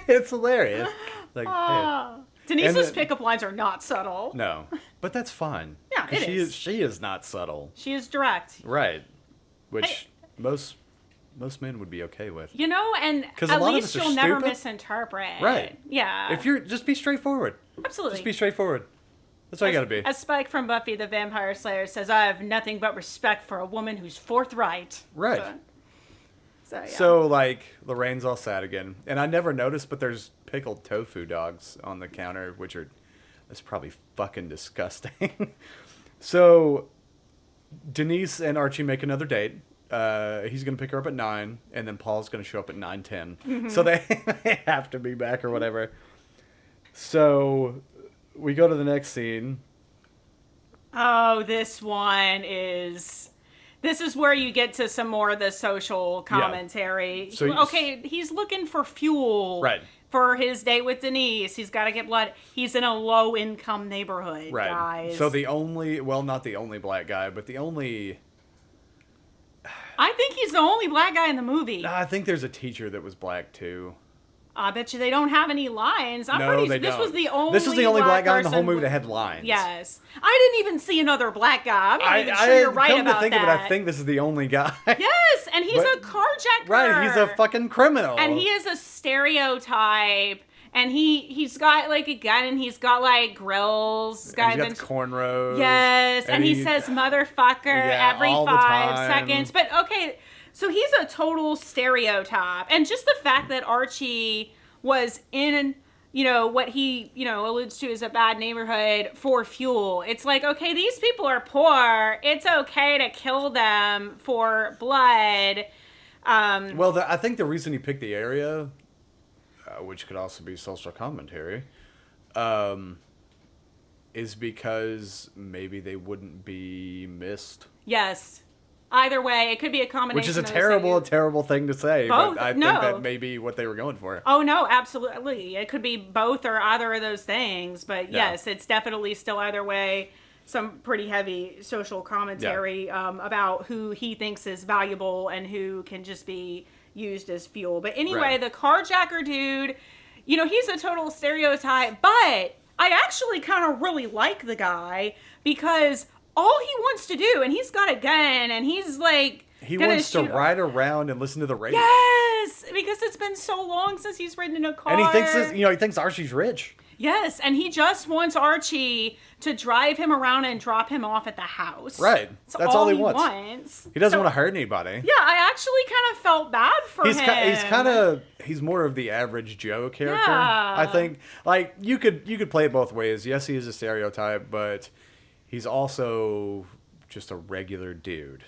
It's hilarious. Like, hey. Denise's pickup lines are not subtle. No, but that's fine. Yeah, it is. She is not subtle. She is direct. Right. Which most men would be okay with. You know, and at least you'll never misinterpret. Right. Yeah. If you're just be straightforward. Absolutely. Just be straightforward. That's all you gotta be. As Spike from Buffy the Vampire Slayer says, I have nothing but respect for a woman who's forthright. Right. So yeah. So, like, Lorraine's all sad again. And I never noticed, but there's pickled tofu dogs on the counter, that's probably fucking disgusting. So, Denise and Archie make another date. He's going to pick her up at 9, and then Paul's going to show up at 9:10. Mm-hmm. So they have to be back or whatever. So we go to the next scene. Oh, this is where you get to some more of the social commentary. Yeah. So okay, he's looking for fuel. Right. For his date with Denise. He's got to get blood. He's in a low-income neighborhood, right. guys. So not the only black guy, but the only... I think he's the only black guy in the movie. I think there's a teacher that was black, too. I bet you they don't have any lines. No, they this don't. was the only This was the only black guy in the whole person movie with- that had lines. Yes. I didn't even see another black guy. I'm not even sure you're right come about to think that. of it, I think this is the only guy. Yes, and he's But- a carjacker. Right, he's a fucking criminal. And he is a stereotype. And he's got like a gun and he's got like grills. And he's got the cornrows. Yes, and he says motherfucker every all the 5 time. seconds. But okay, so he's a total stereotype. And just the fact that Archie was in, what he, alludes to as a bad neighborhood for fuel. It's like, okay, these people are poor. It's okay to kill them for blood. Well, I think the reason he picked the area, which could also be social commentary, is because maybe they wouldn't be missed. Yes. Either way, it could be a combination. Which is a of those terrible, things. terrible thing to say, Both, but I think that may be what they were going for. Oh, no, absolutely. It could be both or either of those things. But Yeah. yes, it's definitely still either way some pretty heavy social commentary about who he thinks is valuable and who can just be used as fuel. But anyway, Right. the carjacker dude, he's a total stereotype. But I actually kind of really like the guy because all he wants to do, and he's got a gun, and he's like... He wants to ride around and listen to the radio. Yes, because it's been so long since he's ridden in a car. And he thinks he thinks Archie's rich. Yes, and he just wants Archie to drive him around and drop him off at the house. Right. That's all he wants. He doesn't want to hurt anybody. Yeah, I actually kind of felt bad for him. He's more of the average Joe character. Yeah. I think like you could play it both ways. Yes, he is a stereotype, but he's also just a regular dude.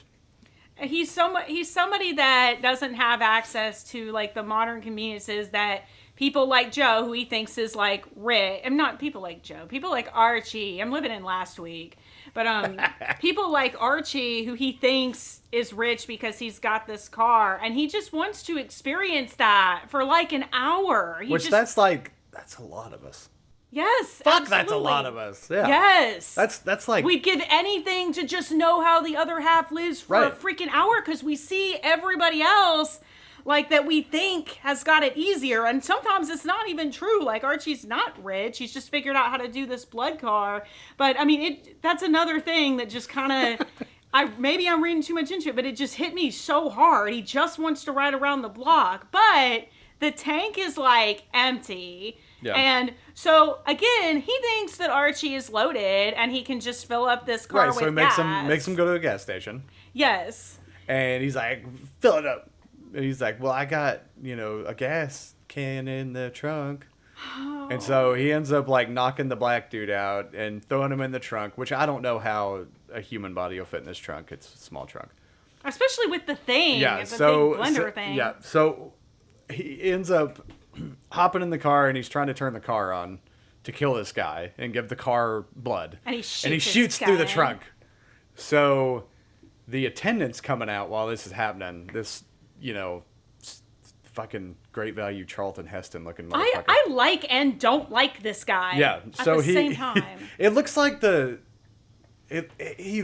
He's somebody that doesn't have access to like the modern conveniences that people like Joe, who he thinks is like rich. I'm not people like Joe. People like Archie. I'm living in last week, but people like Archie, who he thinks is rich because he's got this car, and he just wants to experience that for like an hour. That's a lot of us. Yes, Fuck, absolutely. that's a lot of us. Yeah. Yes. That's like... We'd give anything to just know how the other half lives for a freaking hour, because we see everybody else like that we think has got it easier, and sometimes it's not even true. Like Archie's not rich. He's just figured out how to do this blood car. But I mean, that's another thing that just kind of... maybe I'm reading too much into it, but it just hit me so hard. He just wants to ride around the block, but the tank is like empty. Yeah. And so again, he thinks that Archie is loaded and he can just fill up this car with gas. So he makes him go to a gas station. Yes. And he's like, fill it up. And he's like, well, I got, a gas can in the trunk. Oh. And so he ends up like knocking the black dude out and throwing him in the trunk, which I don't know how a human body will fit in this trunk. It's a small trunk. Especially with the thing. Yeah. The big blender thing. Yeah. So he ends up hopping in the car and he's trying to turn the car on to kill this guy and give the car blood. And he shoots through the trunk. So the attendant's coming out while this is happening. This, fucking great value Charlton Heston looking motherfucker. I like and don't like this guy. Yeah. So at the same time. It looks like he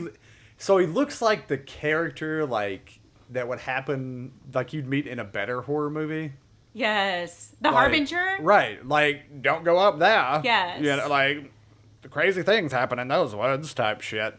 looks like the character like that would happen like you'd meet in a better horror movie. Yes. The Harbinger? Right. Like, don't go up there. Yes. Like, the crazy things happen in those woods type shit.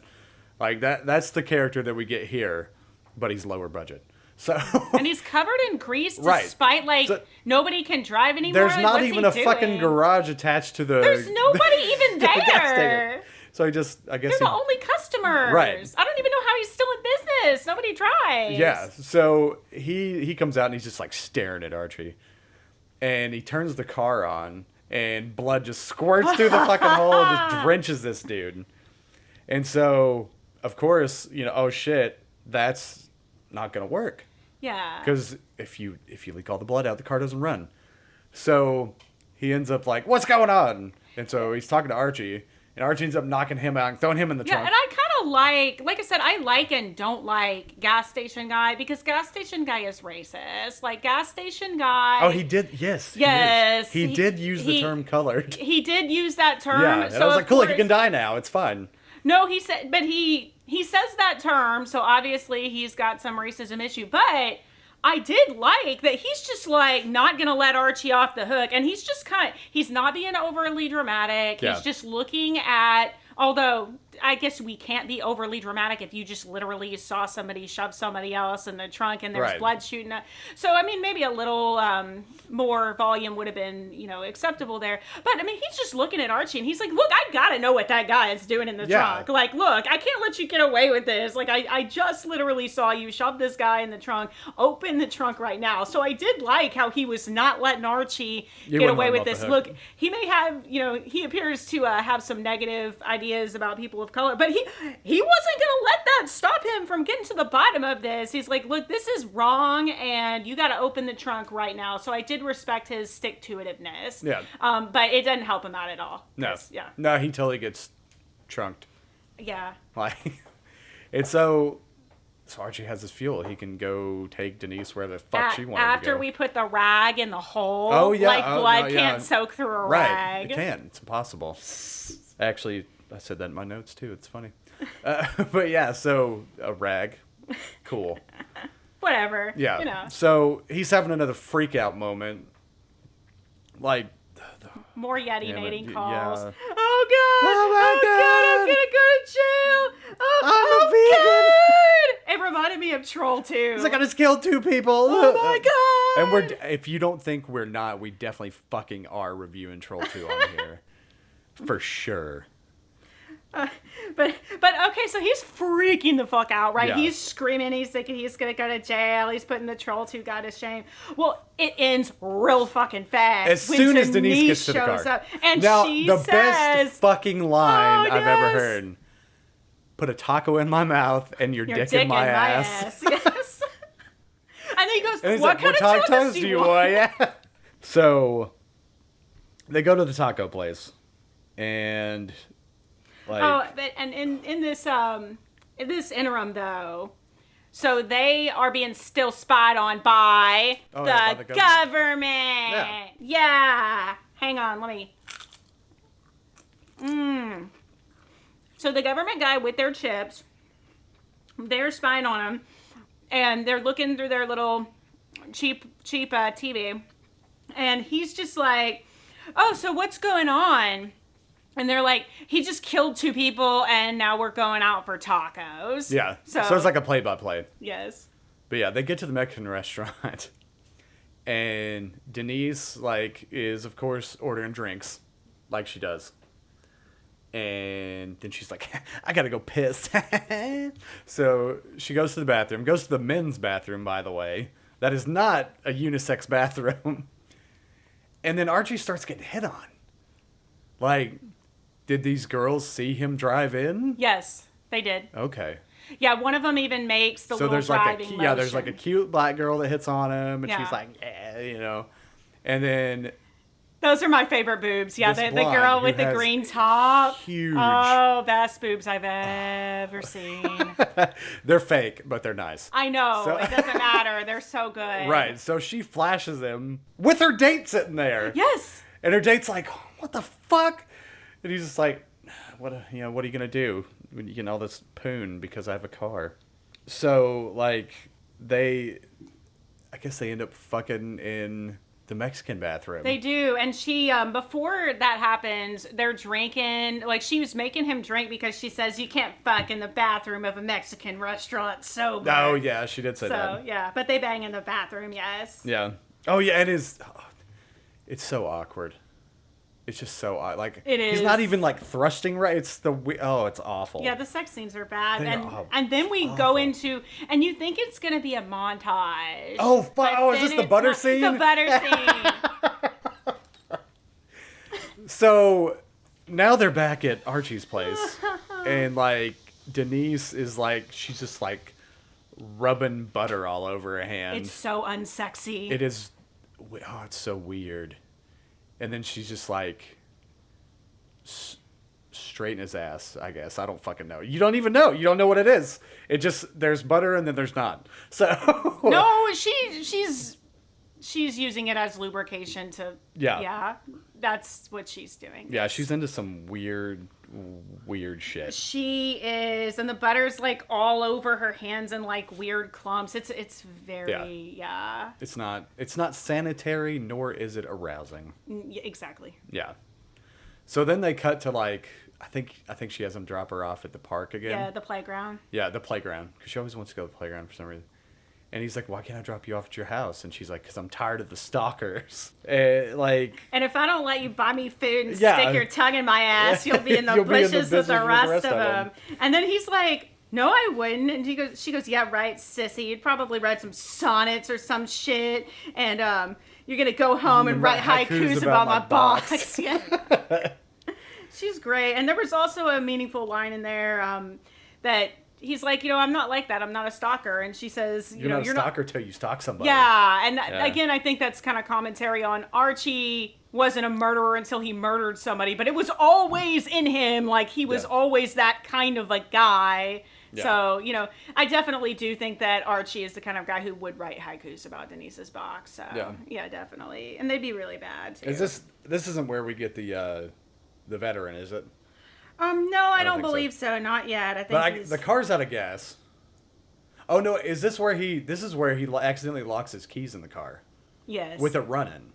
Like, that's the character that we get here, but he's lower budget. So. And he's covered in grease despite, nobody can drive anymore. There's not even a fucking garage attached to the... There's nobody even there. So he just, I guess... They're the only customers. Right. I don't even know how he's still in business. Nobody drives. Yeah. So he comes out and he's just like staring at Archie. And he turns the car on and blood just squirts through the fucking hole and just drenches this dude. And so, of course, oh shit, that's not going to work. Yeah. Because if you leak all the blood out, the car doesn't run. So he ends up like, what's going on? And so he's talking to Archie. And Archie ends up knocking him out and throwing him in the trunk. Yeah, and I kind of like I said, I like and don't like Gas Station Guy because Gas Station Guy is racist. Like, Gas Station Guy... Oh, he did? Yes. Yes. He did use the term colored. He did use that term. Yeah, and I was like, cool, he can die now. It's fine. No, he said... But he says that term, so obviously he's got some racism issue. But I did like that he's just like not gonna let Archie off the hook, and he's just he's not being overly dramatic. Yeah. He's just looking at, although I guess we can't be overly dramatic if you just literally saw somebody shove somebody else in the trunk and there's Right. blood shooting up. So I mean, maybe a little more volume would have been, acceptable there. But I mean, he's just looking at Archie and he's like, look, I gotta know what that guy is doing in the trunk. Like, look, I can't let you get away with this. Like, I just literally saw you shove this guy in the trunk. Open the trunk right now. So I did like how he was not letting Archie get away with this. Look, he may have, he appears to have some negative ideas about people of color, but he wasn't gonna let that stop him from getting to the bottom of this. He's like, look, this is wrong, and you got to open the trunk right now. So I did respect his stick-to-itiveness. Yeah. But it didn't help him out at all. No. Yeah. No, he totally gets trunked. Yeah. Like, it's so Archie has his fuel. He can go take Denise where the fuck she wanted to go. After we put the rag in the hole, Oh, yeah. like Oh, blood no, yeah. can't soak through a Right. rag. It can. It's impossible. Actually, I said that in my notes, too. It's funny. But yeah, so a rag. Cool. Whatever. Yeah. So he's having another freak out moment. Like, more Yeti-nating yeah, calls. yeah. Oh, God. Oh, my God. I'm going to go to jail. I'm a vegan. God. It reminded me of Troll 2. He's like, I just killed 2 people. Oh, my God. And if you don't think we're not, we definitely fucking are reviewing Troll 2 on here. For sure. But okay, so he's freaking the fuck out, right? Yeah. He's screaming. He's thinking he's gonna go to jail. He's putting the Troll 2 guy to shame. Well, it ends real fucking fast As soon as Denise gets to the car. shows up, and now, she the says, best fucking line Oh, I've ever yes. heard. Put a taco in my mouth and your dick in my ass. Yes. And then he goes, And he's what like, kind of tacos do you want? Yeah. So they go to the taco place. And like, but and in this interim though, so they are being still spied on by, by the the government. Yeah. Hang on, let me. So the government guy with their chips, they're spying on him, and they're looking through their little cheap TV, and he's just like, oh, so what's going on? And they're like, he just killed 2 people, and now we're going out for tacos. yeah. So it's like a play-by-play. Yes. But yeah, they get to the Mexican restaurant. And Denise, like, is, of course, ordering drinks. Like she does. And then she's like, I gotta go piss. So she goes to the bathroom. Goes to the men's bathroom, by the way. That is not a unisex bathroom. And then Archie starts getting hit on. Like, did these girls see him drive in? Yes, they did. Okay. Yeah, one of them even makes the So little there's like driving there's like a motion. cute black girl that hits on him, and Yeah. she's like, and then Those are my favorite boobs. Yeah, This the blonde girl who with the has green top. huge. Oh, best boobs I've ever seen. They're fake, but they're nice. I know. So- It doesn't matter. They're so good. Right. So she flashes him with her date sitting there. Yes. And her date's like, what the fuck? And he's just like, what are you gonna do when you get all this poon because I have a car? So like I guess they end up fucking in the Mexican bathroom. They do. And she, before that happens, they're drinking. Like, she was making him drink because she says you can't fuck in the bathroom of a Mexican restaurant sober. Oh yeah, she did say So, that. yeah. But they bang in the bathroom, yes. Yeah. Oh yeah, it is. It's so awkward. It's just so odd. Like It he's not is. even like thrusting right. It's it's awful. Yeah, the sex scenes are bad. They and are and then we go awful. into, and you think it's going to be a montage. Oh, fuck. but Oh, is then this the it's butter not- scene? The butter scene. So now they're back at Archie's place, and like Denise is like she's just like rubbing butter all over her hand. It's so unsexy. It is. Oh, it's so weird. And then she's just like straight in his ass, I guess. I don't fucking know. You don't even know. You don't know what it is. It just, there's butter and then there's not. So. No, she's using it as lubrication to. Yeah. Yeah, that's what she's doing. Yeah, she's into some weird weird shit. She is, and the butter's like all over her hands in like weird clumps. It's very It's not sanitary, nor is it arousing. Exactly. Yeah. So then they cut to like I think she has him drop her off at the park again. Yeah, the playground. Yeah, the playground, because she always wants to go to the playground for some reason. And he's like, "Why can't I drop you off at your house?" And she's like, "Because I'm tired of the stalkers." And if I don't let you buy me food and Yeah. stick your tongue in my ass, you'll be in the You'll be in the bushes with the bushes rest of them. And then he's like, "No, I wouldn't." And she goes, "Yeah, right, sissy. You'd probably read some sonnets or some shit. And you're gonna go home and write haikus about my box." Yeah. She's great. And there was also a meaningful line in there that he's like, I'm not like that. I'm not a stalker. And she says, you're not a stalker till you stalk somebody. Yeah. And again, I think that's kind of commentary on Archie wasn't a murderer until he murdered somebody, but it was always in him. Like he was always that kind of like guy. Yeah. So, I definitely do think that Archie is the kind of guy who would write haikus about Denise's box. So, yeah, definitely. And they'd be really bad too. This isn't where we get the veteran, is it? No, I don't believe so. Not yet. I think the car's out of gas. Oh no, this is where he accidentally locks his keys in the car. Yes. With it running.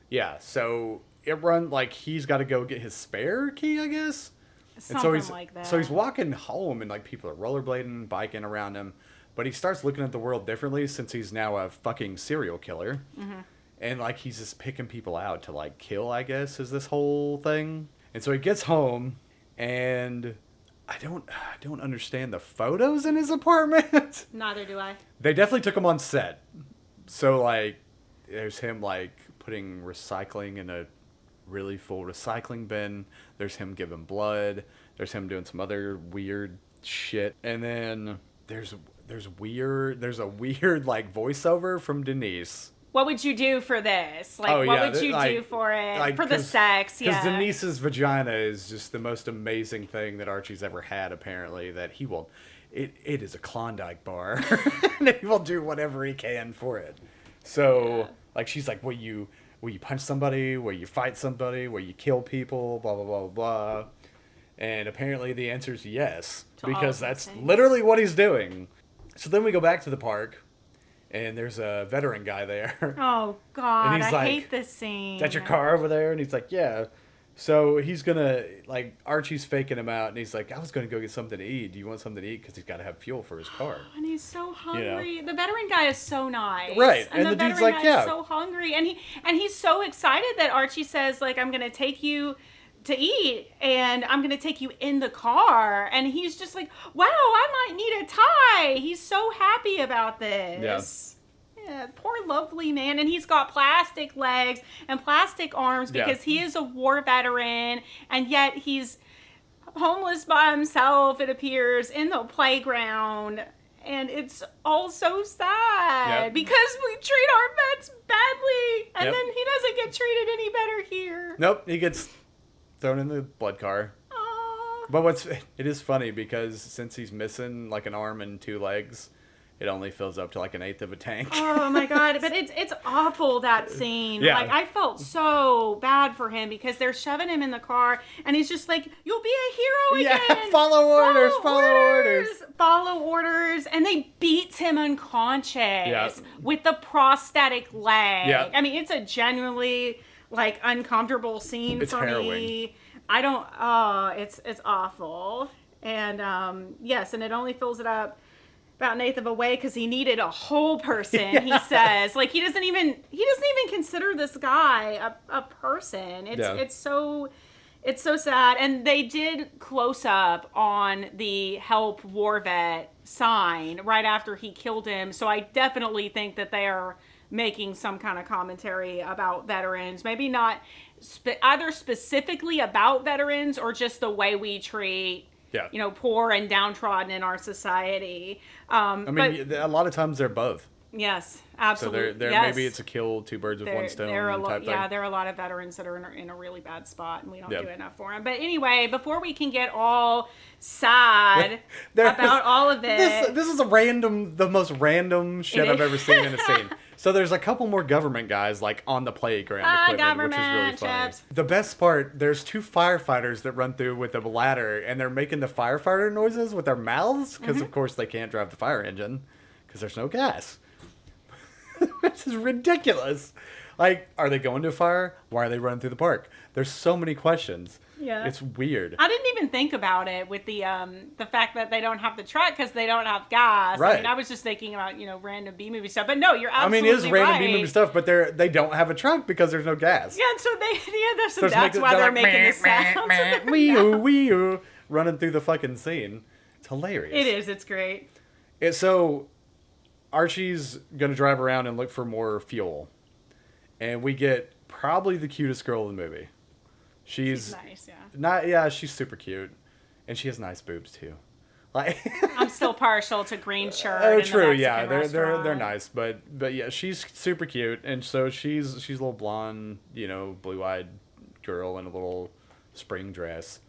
Yeah, so it run like he's got to go get his spare key, I guess. Something like that. So he's walking home and like people are rollerblading, biking around him, but he starts looking at the world differently since he's now a fucking serial killer. Mm-hmm. And like he's just picking people out to like kill, I guess, is this whole thing. And so he gets home. And I don't understand the photos in his apartment. Neither do I. They definitely took him on set. So like there's him like putting recycling in a really full recycling bin. There's him giving blood. There's him doing some other weird shit. And then there's a weird like voiceover from Denise. What would you do for this? Like, what would you do for it? Like, for the sex, yeah. Because Denise's vagina is just the most amazing thing that Archie's ever had, apparently, that he will... It is a Klondike bar. And he will do whatever he can for it. So, like, she's like, will you punch somebody? Will you fight somebody? Will you kill people? Blah, blah, blah, blah. And apparently the answer is yes. Because that's literally what he's doing. So then we go back to the park. And there's a veteran guy there. Oh, God, and he's I hate this scene. Is that your car over there? And he's like, yeah. So he's going to, like, Archie's faking him out. And he's like, I was going to go get something to eat. Do you want something to eat? Because he's got to have fuel for his car. And he's so hungry. The veteran guy is so nice. Right. And the dude's veteran like, guy is so hungry. And he's so excited that Archie says, like, I'm going to take you to eat and I'm going to take you in the car. And he's just like, wow, I might need a tie. He's so happy about this. Yeah, poor lovely man. And he's got plastic legs and plastic arms because he is a war veteran. And yet he's homeless by himself, it appears, in the playground. And it's all so sad because we treat our vets badly. And then he doesn't get treated any better here. Nope, he gets thrown in the blood car. Aww. But it is funny because since he's missing like an arm and two legs, it only fills up to like an eighth of a tank. Oh my God. But it's awful, that scene. Yeah. Like, I felt so bad for him because they're shoving him in the car and he's just like, you'll be a hero again. Yeah, follow orders. Follow orders. And they beat him unconscious with the prosthetic leg. Yeah. I mean, it's a genuinely like uncomfortable scene for harrowing. me. It's awful. And yes, and it only fills it up about an eighth of a way because he needed a whole person. He says, like, he doesn't even consider this guy a person. It's so sad. And they did close up on the help war vet sign right after he killed him. So I definitely think that they are making some kind of commentary about veterans. Maybe not either specifically about veterans or just the way we treat poor and downtrodden in our society. A lot of times they're both. Yes, absolutely. So maybe it's a kill two birds with one stone type thing. Yeah, there are a lot of veterans that are in a really bad spot, and we don't do enough for them. But anyway, before we can get all sad about all of it, this is the most random shit I've ever seen in a scene. So there's a couple more government guys like on the playground equipment, which is really government funny. chips. The best part, there's 2 firefighters that run through with a ladder, and they're making the firefighter noises with their mouths because, of course, they can't drive the fire engine because there's no gas. This is ridiculous. Like, are they going to a fire? Why are they running through the park? There's so many questions. Yeah. It's weird. I didn't even think about it with the fact that they don't have the truck because they don't have gas. Right. I mean, I was just thinking about, random B-movie stuff. But no, you're absolutely I mean, it is random right. B-movie stuff, but they don't have a truck because there's no gas. Yeah, and so So that's why they're making the sounds. wee-oo, running through the fucking scene. It's hilarious. It is. It's great. So Archie's going to drive around and look for more fuel. And we get probably the cutest girl in the movie. She's nice, yeah. She's super cute. And she has nice boobs too. Like I'm still partial to green shirt. true, in the yeah. Mexican They're restaurant. nice, but yeah, she's super cute. And so she's a little blonde, blue-eyed girl in a little spring dress.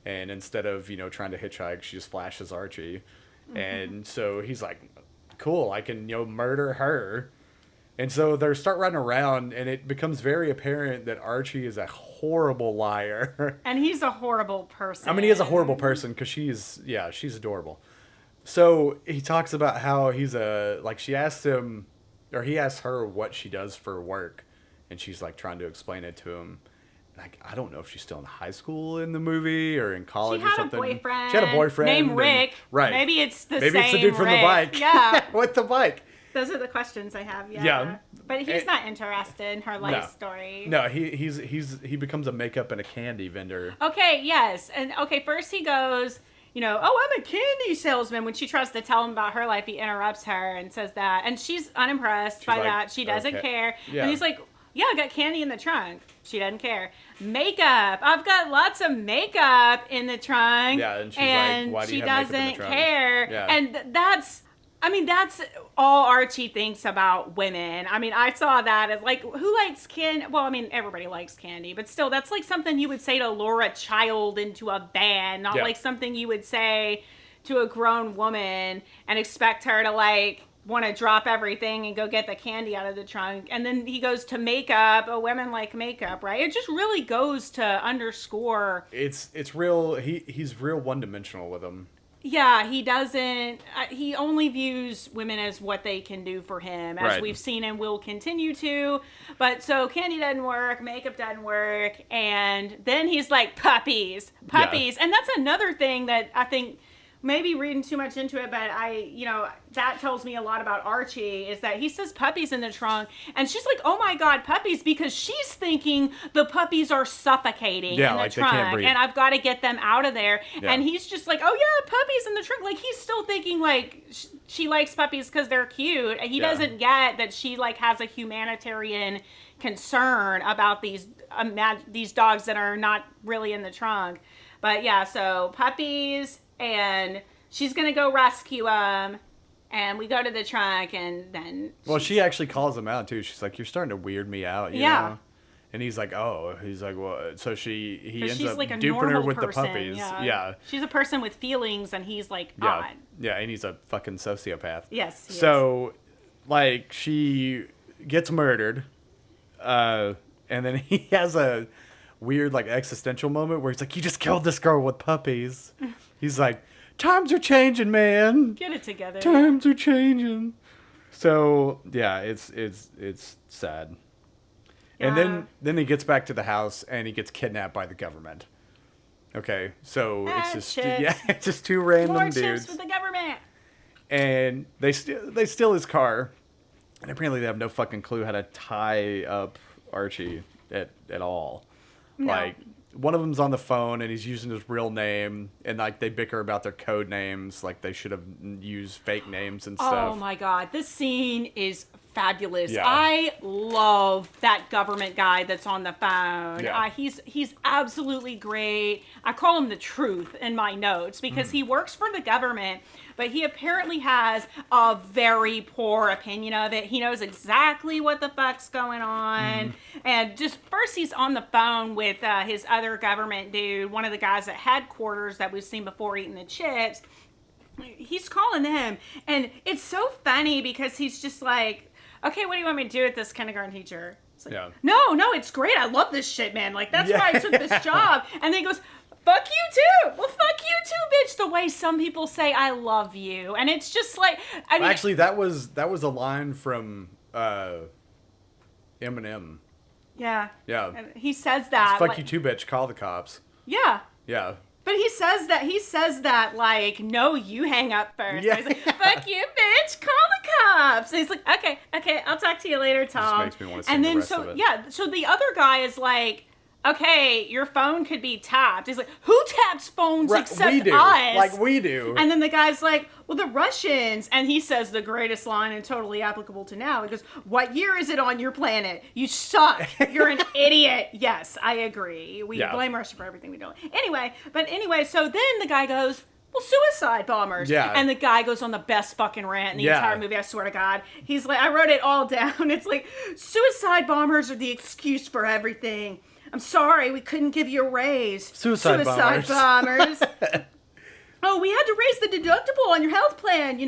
And instead of, trying to hitchhike, she just flashes Archie. And so he's like, cool, I can, murder her. And so they start running around, and it becomes very apparent that Archie is a horrible liar. And he's a horrible person. I mean, he is a horrible person because she's adorable. So he talks about how she asked him, or he asks her what she does for work. And she's like trying to explain it to him. Like, I don't know if she's still in high school in the movie or in college or something. She had a boyfriend named Rick. Right. Maybe it's the dude from the bike. Yeah. With the bike. Those are the questions I have. Yeah. Yeah. But he's not interested in her life story. No, he becomes a makeup and a candy vendor. Okay. Yes. And first he goes, oh, I'm a candy salesman. When she tries to tell him about her life, he interrupts her and says that, and she's unimpressed by that. She doesn't care. Yeah. And he's like, yeah, I got candy in the trunk. She doesn't care. Makeup. I've got lots of makeup in the trunk. Yeah, and she's like, why do you have makeup in the doesn't trunk? care. Yeah. And that's all Archie thinks about women. I mean, I saw that as like, who likes candy? Well, I mean, everybody likes candy, but still, that's like something you would say to lure a child into a band, not like something you would say to a grown woman and expect her to like want to drop everything and go get the candy out of the trunk. And then he goes to makeup. Oh, women like makeup, right? It just really goes to underscore. It's real. He's real one-dimensional with them. Yeah, he doesn't. He only views women as what they can do for him, as we've seen and will continue to. But so candy doesn't work, makeup doesn't work, and then he's like puppies, Yeah. and that's another thing that I think. Maybe reading too much into it, but that tells me a lot about Archie, is that he says puppies in the trunk, and she's like, oh my God, puppies, because she's thinking the puppies are suffocating in the like trunk, they can't breathe. and I've got to get them out of there. Yeah. And he's just like, oh yeah, puppies in the trunk. Like, he's still thinking like she likes puppies because they're cute. He doesn't get that she like has a humanitarian concern about these dogs that are not really in the trunk. But yeah, so puppies. And she's going to go rescue him. And we go to the trunk, and then... Well, she actually calls him out, too. She's like, you're starting to weird me out, you know? And he's like, oh. He's like, well... So he ends up like a duping her with person, the puppies. Yeah. She's a person with feelings, and he's like, yeah. odd. Yeah, and he's a fucking sociopath. Yes, he So, like, she gets murdered. And then he has a weird, like, existential moment where he's like, you just killed this girl with puppies. He's like, times are changing, man. Get it together. Times are changing. So yeah, it's sad. Yeah. And then he gets back to the house and he gets kidnapped by the government. Okay, so it's just chips. it's just 2 random More dudes. chips with the government. And they steal his car, and apparently they have no fucking clue how to tie up Archie at all. No. Like, one of them's on the phone and he's using his real name, and like they bicker about their code names, like they should have used fake names and stuff. Oh my God, this scene is fabulous. Yeah. I love that government guy that's on the phone. Yeah. He's absolutely great. I call him the Truth in my notes because he works for the government, but he apparently has a very poor opinion of it. He knows exactly what the fuck's going on. And just first he's on the phone with his other government dude, one of the guys at headquarters that we've seen before eating the chips. He's calling them, and it's so funny because he's just like, okay, what do you want me to do with this kindergarten teacher? It's like, Yeah. no, it's great. I love this shit, man. Like, that's why I took this job. And then he goes, fuck you too. Well, fuck you too, bitch. The way some people say I love you. And it's just like, I mean. Actually, that was a line from Eminem. Yeah. Yeah. And he says that. Fuck like, you too, bitch. Call the cops. Yeah. Yeah. But he says that like, no, you hang up first. Yeah. He's like, fuck you, bitch, call the cops. And he's like, okay, I'll talk to you later, Tom. makes me wanna sing and the then rest of it. so the other guy is like, okay, your phone could be tapped. He's like, who taps phones except we do. us? Like we do. And then the guy's like, well, the Russians. And he says the greatest line and totally applicable to now. He goes, what year is it on your planet? You suck. You're an idiot. Yes, I agree. We blame Russia for everything we do. Anyway, so then the guy goes, well, suicide bombers. Yeah. And the guy goes on the best fucking rant in the entire movie, I swear to God. He's like, I wrote it all down. It's like, suicide bombers are the excuse for everything. I'm sorry, we couldn't give you a raise. Suicide bombers. Oh, we had to raise the deductible on your health plan,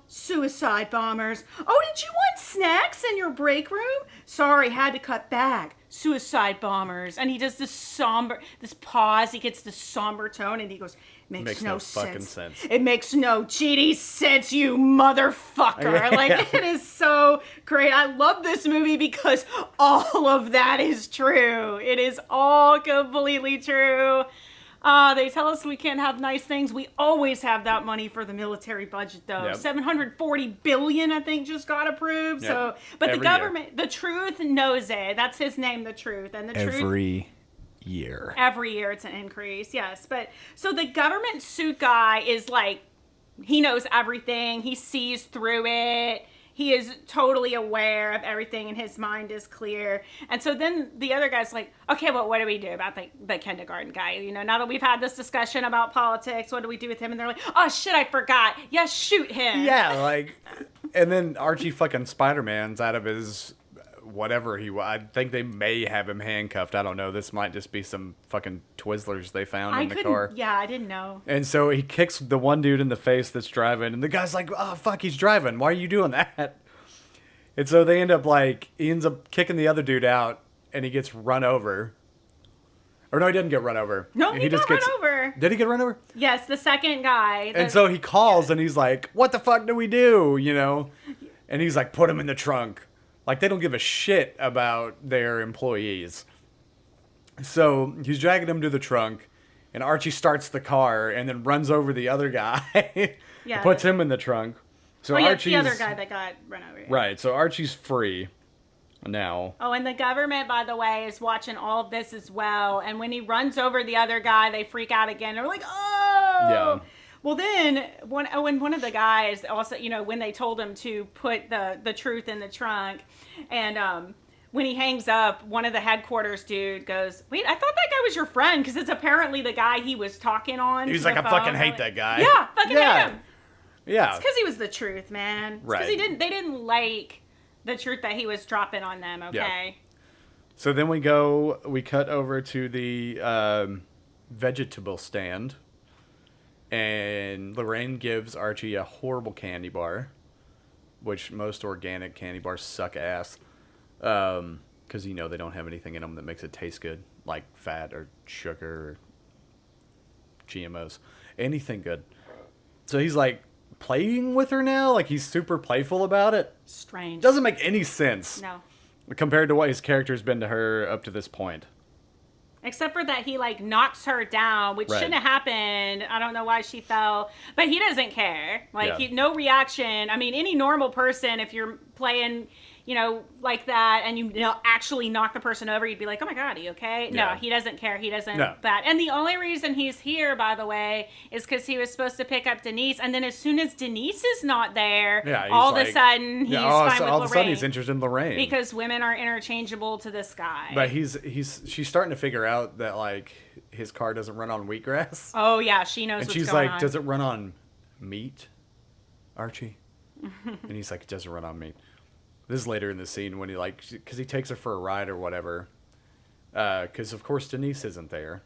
suicide bombers. Oh, did you want snacks in your break room? Sorry, had to cut back. Suicide bombers. And he does this pause, he gets this somber tone, and he goes, makes no fucking sense. It makes no GD sense, you motherfucker. Like, it is so great. I love this movie because all of that is true. It is all completely true. They tell us we can't have nice things. We always have that money for the military budget, though. Yep. $740 billion, I think, just got approved. Yep. So, but Every the government, the Truth knows it. That's his name, the Truth, and the Truth. Year. Every year it's an increase, yes. But so the government suit guy is like, he knows everything. He sees through it. He is totally aware of everything and his mind is clear. And so then the other guy's like, okay, well, what do we do about the kindergarten guy? Now that we've had this discussion about politics, what do we do with him? And they're like, oh, shit, I forgot. Yeah, shoot him. Yeah, like, and then Archie fucking Spider-Man's out of his whatever I think they may have him handcuffed. I don't know. This might just be some fucking Twizzlers they found in the car. Yeah, I didn't know. And so he kicks the one dude in the face that's driving, and the guy's like, oh, fuck, he's driving. Why are you doing that? And so he ends up kicking the other dude out, and he gets run over. Or no, he didn't get run over. No, he got run over. Did he get run over? Yes, the second guy. And so he calls, and he's like, what the fuck do we do, And he's like, put him in the trunk. Like, they don't give a shit about their employees. So he's dragging him to the trunk, and Archie starts the car and then runs over the other guy. Yeah. Puts him in the trunk. So it's Archie's the other guy that got run over. Right, so Archie's free now. Oh, and the government, by the way, is watching all of this as well. And when he runs over the other guy, they freak out again. They're like, oh! Yeah. Well, then, when one of the guys also, when they told him to put the Truth in the trunk, and when he hangs up, one of the headquarters dude goes, wait, I thought that guy was your friend, because it's apparently the guy he was talking on. He's like, I fucking hate that guy. Yeah, fucking hate him. Yeah. It's because he was the Truth, man. It's Right. because they didn't like the truth that he was dropping on them, okay? Yeah. So then we cut over to the vegetable stand. And Lorraine gives Archie a horrible candy bar, which most organic candy bars suck ass. Because, they don't have anything in them that makes it taste good, like fat or sugar or GMOs. Anything good. So he's like playing with her now, like he's super playful about it. Strange. Doesn't make any sense. No. Compared to what his character's been to her up to this point. Except for that he, knocks her down, which shouldn't have happened. I don't know why she fell. But he doesn't care. No reaction. I mean, any normal person, if you're playing, like that, and you actually knock the person over, you'd be like, oh my God, are you okay? Yeah. No, he doesn't care. He doesn't No. that. And the only reason he's here, by the way, is because he was supposed to pick up Denise. And then as soon as Denise is not there, all of a sudden, he's fine with Lorraine. All of a sudden, he's interested in Lorraine. Because women are interchangeable to this guy. But she's starting to figure out that, his car doesn't run on wheatgrass. Oh, yeah, she knows And what's she's going like, on. does it run on meat, Archie? And he's like, it doesn't run on meat. This is later in the scene when because he takes her for a ride or whatever. Because, of course, Denise isn't there.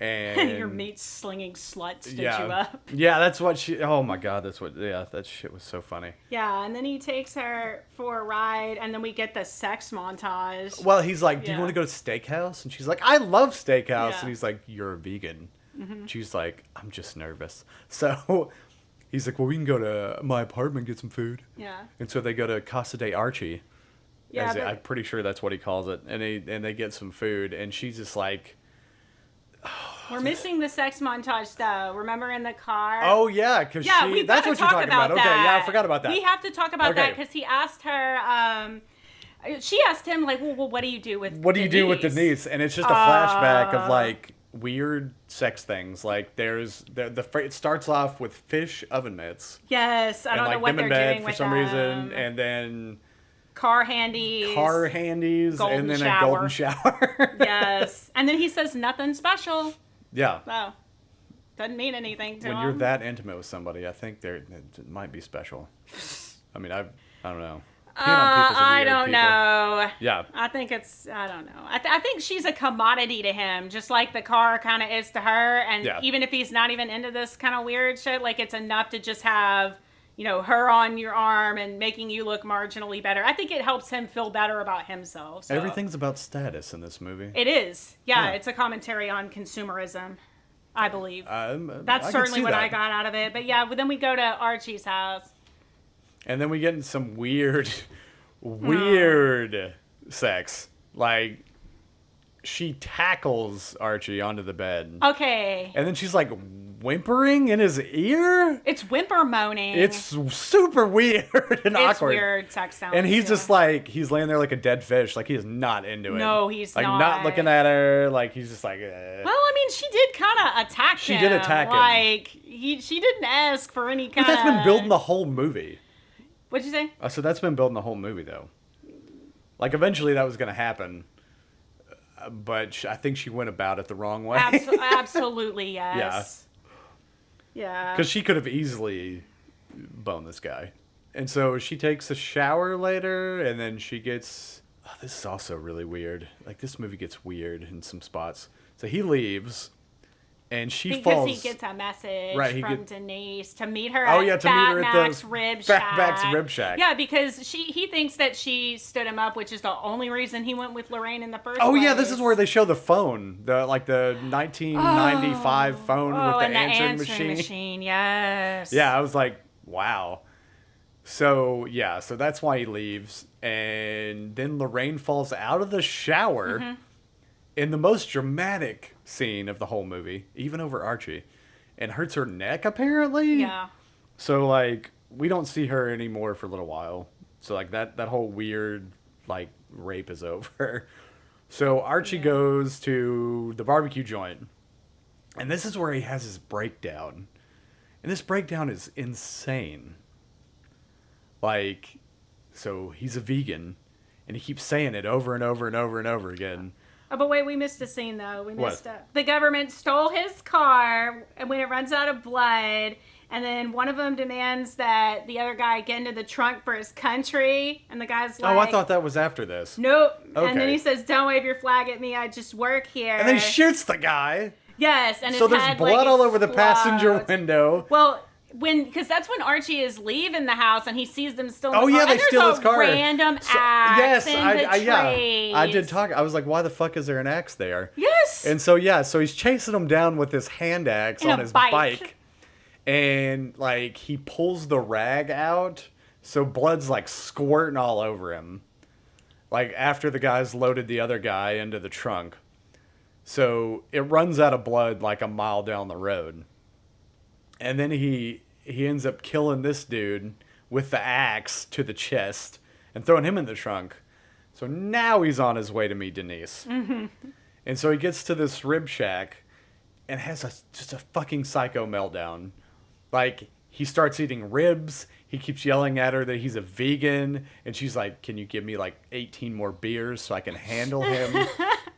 And Your meat slinging slut stitch you yeah, up. yeah, that's what she. Oh my god, that shit was so funny. Yeah, and then he takes her for a ride, and then we get the sex montage. Well, he's like, "Do you Yeah. want to go to steakhouse?" And she's like, "I love steakhouse." Yeah. And he's like, "You're a vegan." She's like, "I'm just nervous." So he's like, "Well, we can go to my apartment and get some food." Yeah. And so they go to Casa de Archie. Yeah, but- I'm pretty sure that's what he calls it. And they get some food, and she's just like, We're missing the sex montage, though. Remember in the car? "Oh yeah, because yeah, we that's gotta what you're talk talking about about." that. Okay, yeah, I forgot about that. We have to talk about that Okay. because he asked her. She asked him like, "Well, what do you do with What do you do with Denise?" And it's just a flashback of like weird sex things. Like it starts off with fish oven mitts. Yes, I And don't like know what them they're in bed doing for with some them. reason, and then Car handies. car handies, golden and then shower. a golden shower. Yes, and then he says nothing special. Yeah. Oh, doesn't mean anything to When him. you're that intimate with somebody, I think it might be special. I mean, I don't know. Peeing on people's I weird don't people. know. Yeah. I think I don't know. I think she's a commodity to him, just like the car kind of is to her. And Yeah. even if he's not even into this kind of weird shit, like it's enough to just have, her on your arm and making you look marginally better. I think it helps him feel better about himself. So. Everything's about status in this movie. It is. Yeah, Yeah. it's a commentary on consumerism, I believe. I That's can certainly see what that. I got out of it. But yeah, then we go to Archie's house. And then we get in some weird sex. Like, she tackles Archie onto the bed. Okay. And then she's like whimpering in his ear. It's whimper moaning. It's super weird and It's awkward. weird sex sounds. And he's yeah. just like, he's laying there like a dead fish. Like, he is not into it. No, he's like, not. looking at her. Like, he's just like, Well, I mean, she did kind of attack She him. did attack him. Like, she didn't ask for any But kind of... that's been building the whole movie. What'd you say? So that's been building the whole movie, though. Like, eventually that was going to happen. But I think she went about it the wrong way. Absolutely, yes. Yeah. Because she could have easily boned this guy. And so she takes a shower later, and then she gets... Oh, this is also really weird. Like, this movie gets weird in some spots. So he leaves, and she falls... Because he gets a message Right, he from get- Denise to meet her Oh, at yeah, to meet Fat her at Mac's the Rib Fat Shack. Mac's Rib Shack. Yeah, because he thinks that she stood him up, which is the only reason he went with Lorraine in the first Oh, place. yeah, this is where they show the phone. The 1995 phone with the and answering machine. Yes. Yeah, I was like, wow. So, yeah, so that's why he leaves. And then Lorraine falls out of the shower Mm-hmm. in the most dramatic scene of the whole movie, even over Archie, and hurts her neck, apparently. Yeah. So, like, we don't see her anymore for a little while. So, like, that whole weird, like, rape is over. So, Archie goes to the barbecue joint. And this is where he has his breakdown. And this breakdown is insane. Like, so he's a vegan, and he keeps saying it over and over and over and over again. Oh, but wait, we missed a scene, though. We What? missed the government stole his car, and when it runs out of blood, and then one of them demands that the other guy get into the trunk for his country, and the guy's like... Oh, I thought that was after this. Nope. And then Okay. he says, don't wave your flag at me, I just work here. And then he shoots the guy. Yes, and So his there's head, blood like, all over the passenger explodes. window. Well, because that's when Archie is leaving the house and he sees them still in Oh the car. yeah, they and there's steal a his car. random So- axe yes, in I the yeah, trays. I did talk. I was like, why the fuck is there an axe there? Yes. And so yeah, so he's chasing him down with his hand axe And on a his bike. bike, and like he pulls the rag out, so blood's like squirting all over him. Like after the guy's loaded the other guy into the trunk, so it runs out of blood like a mile down the road, and then he ends up killing this dude with the axe to the chest and throwing him in the trunk. So now he's on his way to meet Denise. Mm-hmm. And so he gets to this rib shack and has just a fucking psycho meltdown. Like, he starts eating ribs. He keeps yelling at her that he's a vegan. And she's like, can you give me like 18 more beers so I can handle him,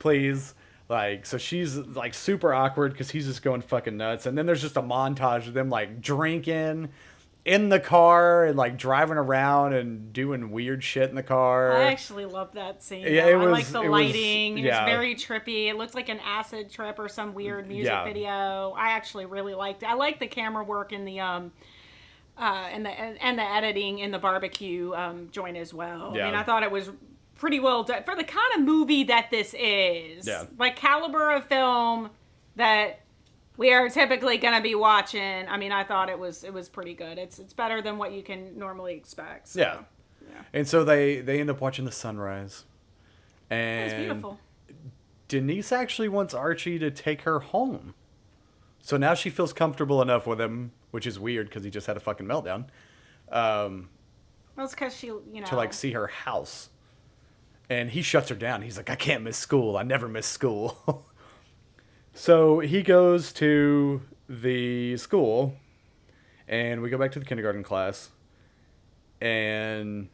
please? Like, so she's like super awkward because he's just going fucking nuts. And then there's just a montage of them like drinking. in the car and like driving around and doing weird shit in the car. I actually love that scene. Yeah, I like the lighting. yeah. It's very trippy. It looks like an acid trip or some weird music video. I actually really liked it. I like the camera work in the and the editing in the barbecue joint as well. Yeah. I mean, I thought it was pretty well done for the kind of movie that this is. Yeah. Like caliber of film that we are typically going to be watching. I mean, I thought it was pretty good. It's better than what you can normally expect. So, yeah. And so they end up watching the sunrise. And it's beautiful. Denise actually wants Archie to take her home. So now she feels comfortable enough with him, which is weird because he just had a fucking meltdown. Well, it's because she, to like see her house. And he shuts her down. He's like, I can't miss school. I never miss school. So he goes to the school, and we go back to the kindergarten class, and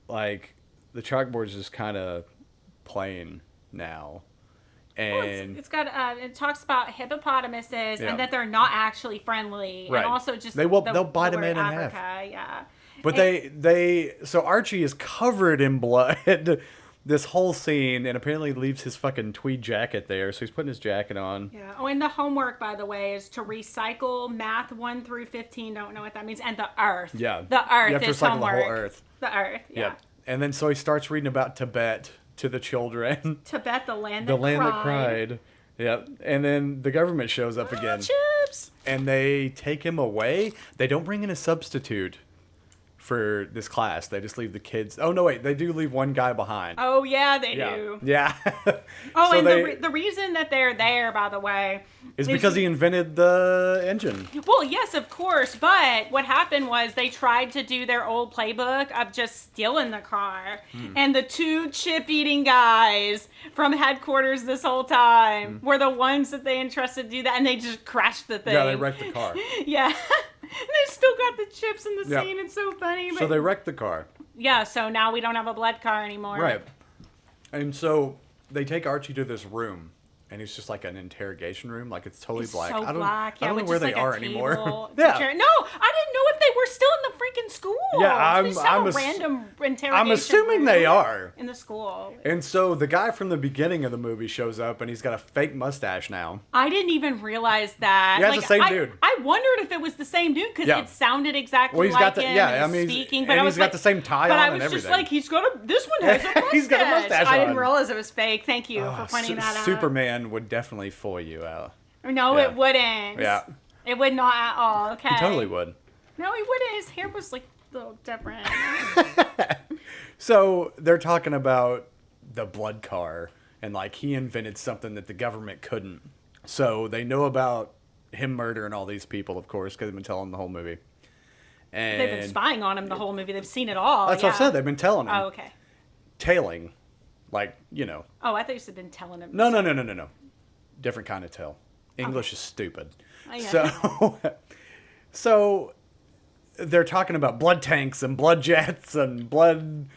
like the chalkboard's just kind of plain now. And it's got it talks about hippopotamuses Yeah. and that they're not actually friendly, Right. and also just they'll the bite him word in half. Africa, yeah. But And- so Archie is covered in blood this whole scene, and apparently leaves his fucking tweed jacket there, so he's putting his jacket on. Yeah. Oh, and the homework, by the way, is to recycle math 1 through 15. Don't know what that means. And the earth. Yeah. The earth You have to is recycle homework. the whole earth. The earth. Yeah. Yep. And then so he starts reading about Tibet to the children. Tibet, the land The that land cried. that cried. Yep. And then the government shows up again. Chips. And they take him away. They don't bring in a substitute for this class. They just leave the kids. Oh, no, wait. They do leave one guy behind. Oh, yeah, they yeah. do. Yeah. Oh, So and they- the reason that they're there, by the way, is because he invented the engine. Well, yes, of course, but what happened was they tried to do their old playbook of just stealing the car, and the 2 chip-eating guys from headquarters this whole time were the ones that they entrusted to do that, and they just crashed the thing. Yeah, they wrecked the car. Yeah. They still got the chips in the Yeah. scene. It's so funny. But So they wrecked the car. yeah, so now we don't have a blood car anymore. Right. And so they take Archie to this room. And it's just like an interrogation room. Like it's totally It's black. so I don't, black. I Yeah, don't know with where just, they like, are a anymore. table, Yeah. chair. No, I didn't know if they were still in the freaking school. Yeah, They just have a random interrogation I'm assuming they room are. in the school. And so the guy from the beginning of the movie shows up, and he's got a fake mustache now. I didn't even realize that. Yeah, it's the same dude. I wondered if it was the same dude because Yeah. it sounded exactly Well, he's like got the- him. yeah, and I mean, speaking, and but I he's was got like, the same tie but on I and was just everything. like, this one has a mustache. He's got a mustache I didn't on. realize it was fake. Thank you for pointing that out. Superman would definitely fool you out. No, Yeah. it wouldn't. Yeah. It would not at all. Okay. He totally would. No, he wouldn't. His hair was like a little different. So they're talking about the blood car, and like he invented something that the government couldn't. So they know about him murdering all these people, of course, because they've been telling the whole movie. And They've been spying on him the whole movie. They've seen it all. that's what I said. They've been telling him. Oh, okay. Tailing, like, you know. Oh, I thought you said been telling him. No. Different kind of tail. English is stupid. Oh, yeah. So they're talking about blood tanks and blood jets and blood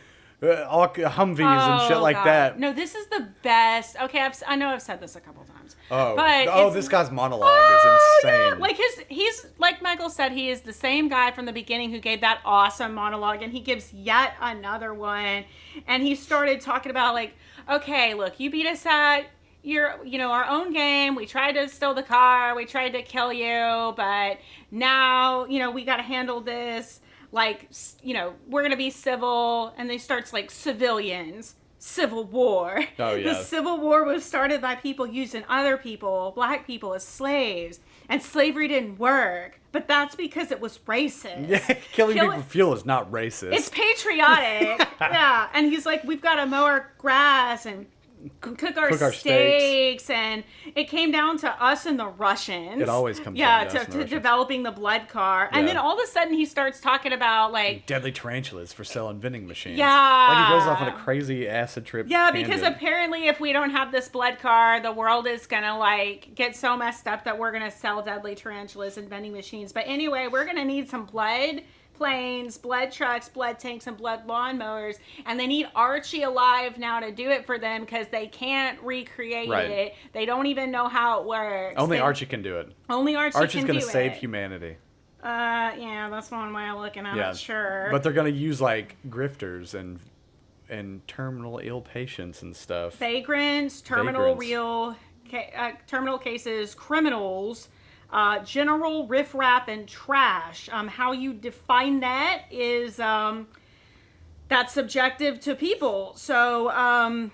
Humvees and shit like God. that. No, this is the best. Okay, I know I've said this a couple times. Oh, but this guy's monologue is insane. Yeah. Like he's like Michael said, he is the same guy from the beginning who gave that awesome monologue, and he gives yet another one. And he started talking about like, okay, look, you beat us at our own game. We tried to steal the car. We tried to kill you, but now, we got to handle this. Like, we're going to be civil. And they starts like civilians, civil war. Oh, yeah. The Civil War was started by people using other people, black people, as slaves. And slavery didn't work. But that's because it was racist. Yeah, killing people for fuel is not racist. It's patriotic. Yeah. And he's like, we've got to mow our grass and cook our steaks, and it came down to us and the Russians. It always comes down to us and the to Russians. developing the blood car, and Yeah. then all of a sudden he starts talking about like deadly tarantulas for selling vending machines. Yeah. Like he goes off on a crazy acid trip. because tangent. apparently if we don't have this blood car, the world is gonna like get so messed up that we're gonna sell deadly tarantulas and vending machines. But anyway, we're gonna need some blood planes, blood trucks, blood tanks, and blood lawnmowers, and they need Archie alive now to do it for them because they can't recreate Right. it. They don't even know how it works. Only Archie can do it. Only Archie Archie's can gonna do save it. humanity. Yeah, that's one way of looking at it, sure. But they're going to use, like, grifters and terminal ill patients and stuff. Vagrants, terminal cases, criminals, general riffraff, and trash. How you define that is that's subjective to people. So kind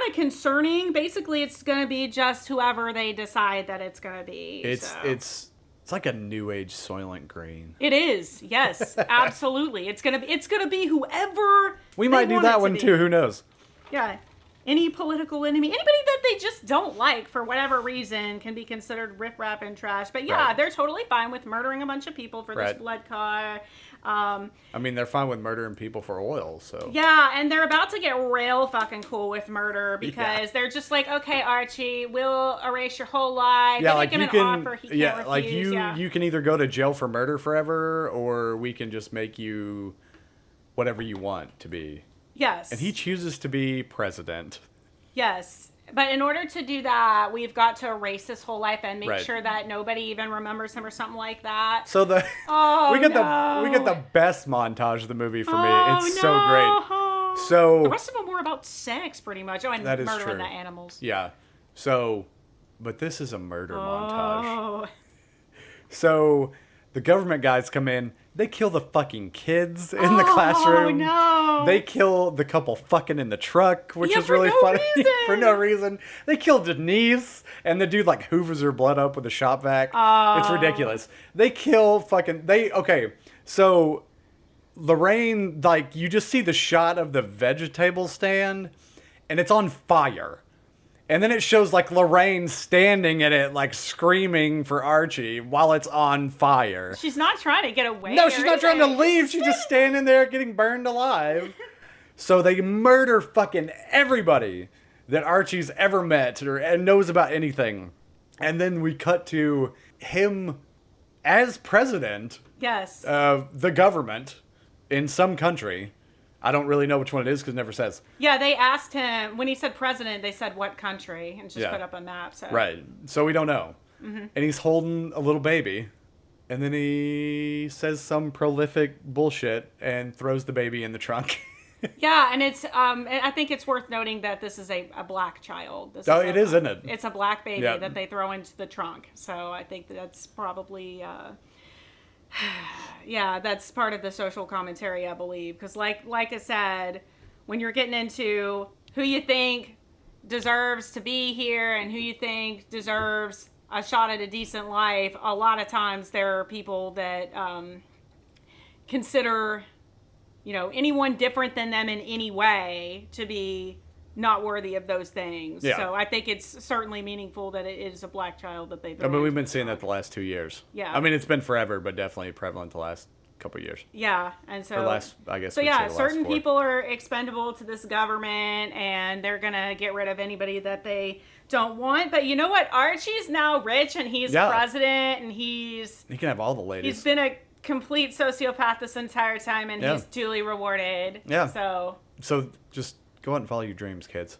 of concerning. Basically, it's going to be just whoever they decide that it's going to be. It's like a new age Soylent Green. It is, yes, absolutely. It's gonna be whoever. We might do that one too. Who knows? Yeah, any political enemy, anybody that they just don't like for whatever reason, can be considered riffraff and trash. But yeah, Right. they're totally fine with murdering a bunch of people for this Right. blood car. I mean, they're fine with murdering people for oil, so. Yeah, and they're about to get real fucking cool with murder because they're just like, okay, Archie, we'll erase your whole life. Yeah, They like make him you an can, offer he can't refuse. like yeah. you can either go to jail for murder forever, or we can just make you whatever you want to be. Yes. And he chooses to be president. Yes. But in order to do that, we've got to erase his whole life and make Right. sure that nobody even remembers him or something like that. So the Oh, we get no. the best montage of the movie for me. Oh, It's no. so great. So the rest of them were about sex, pretty much. Oh, and That is murdering true. the animals. yeah. So, but this is a murder montage. Oh. So the government guys come in. They kill the fucking kids in the classroom. no. They kill the couple fucking in the truck, which Yeah, is for really no funny. reason. For no reason. They kill Denise, and the dude like hoovers her blood up with a shop vac. It's ridiculous. They kill fucking okay. So Lorraine, like, you just see the shot of the vegetable stand, and it's on fire. And then it shows, like, Lorraine standing in it, like, screaming for Archie while it's on fire. She's not trying to get away. No, or she's not trying to anything. leave. She's just standing there getting burned alive. So they murder fucking everybody that Archie's ever met and knows about anything. And then we cut to him as president Yes. of the government in some country. I don't really know which one it is because it never says. Yeah, they asked him, when he said president, they said what country, and just Yeah. put up a map. So. Right. So we don't know. And he's holding a little baby. And then he says some prolific bullshit and throws the baby in the trunk. Yeah, and it's I think it's worth noting that this is a black child. This It is, isn't it? It's a black baby Yeah. that they throw into the trunk. So I think that's probably yeah, that's part of the social commentary, I believe, because like I said, when you're getting into who you think deserves to be here and who you think deserves a shot at a decent life, a lot of times there are people that consider, anyone different than them in any way to be not worthy of those things. Yeah. So I think it's certainly meaningful that it is a black child that they. I mean, we've been seeing that the last 2 years. Yeah. I mean, it's been forever, but definitely prevalent the last couple of years. Yeah, and so. Or last, I guess. So we'd say yeah, the certain last 4. people are expendable to this government, and they're gonna get rid of anybody that they don't want. But you know what? Archie's now rich, and he's president, and He can have all the ladies. he's been a complete sociopath this entire time, and Yeah. he's duly rewarded. Yeah. So. So just go out and follow your dreams, kids.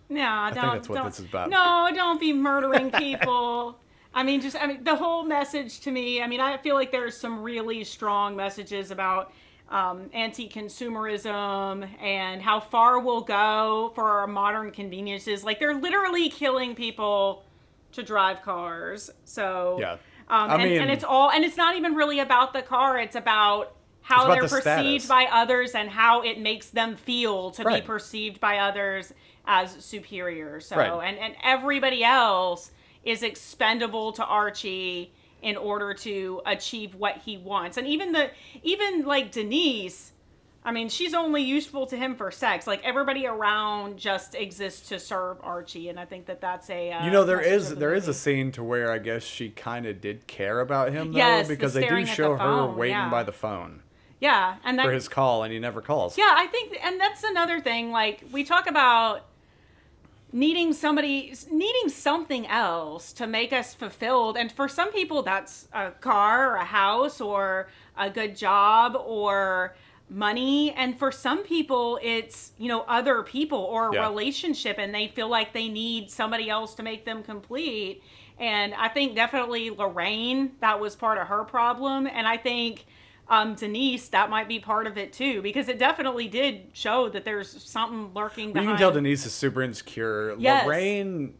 No, I think that's what this is about. No, don't be murdering people. I mean, the whole message to me, I feel like there's some really strong messages about anti-consumerism and how far we'll go for our modern conveniences. Like, they're literally killing people to drive cars. So, Yeah. and it's not even really about the car. It's about how about they're the perceived status. by others and how it makes them feel to be Right. perceived by others as superior. So, Right. and everybody else is expendable to Archie in order to achieve what he wants. And even like Denise, she's only useful to him for sex. Like, everybody around just exists to serve Archie, and I think that's a there message is of the a movie. scene to where I guess she kind of did care about him though, Yes, the because they do staring at show the her phone, waiting yeah. by the phone Yeah, and that for his call, and he never calls. Yeah, I think, and that's another thing. Like, we talk about needing something else to make us fulfilled. And for some people, that's a car or a house or a good job or money, and for some people it's, other people or a Yeah. relationship, and they feel like they need somebody else to make them complete. And I think definitely Lorraine, that was part of her problem, and I think Denise, that might be part of it too, because it definitely did show that there's something lurking You behind. can tell Denise is super insecure. Yes. Lorraine,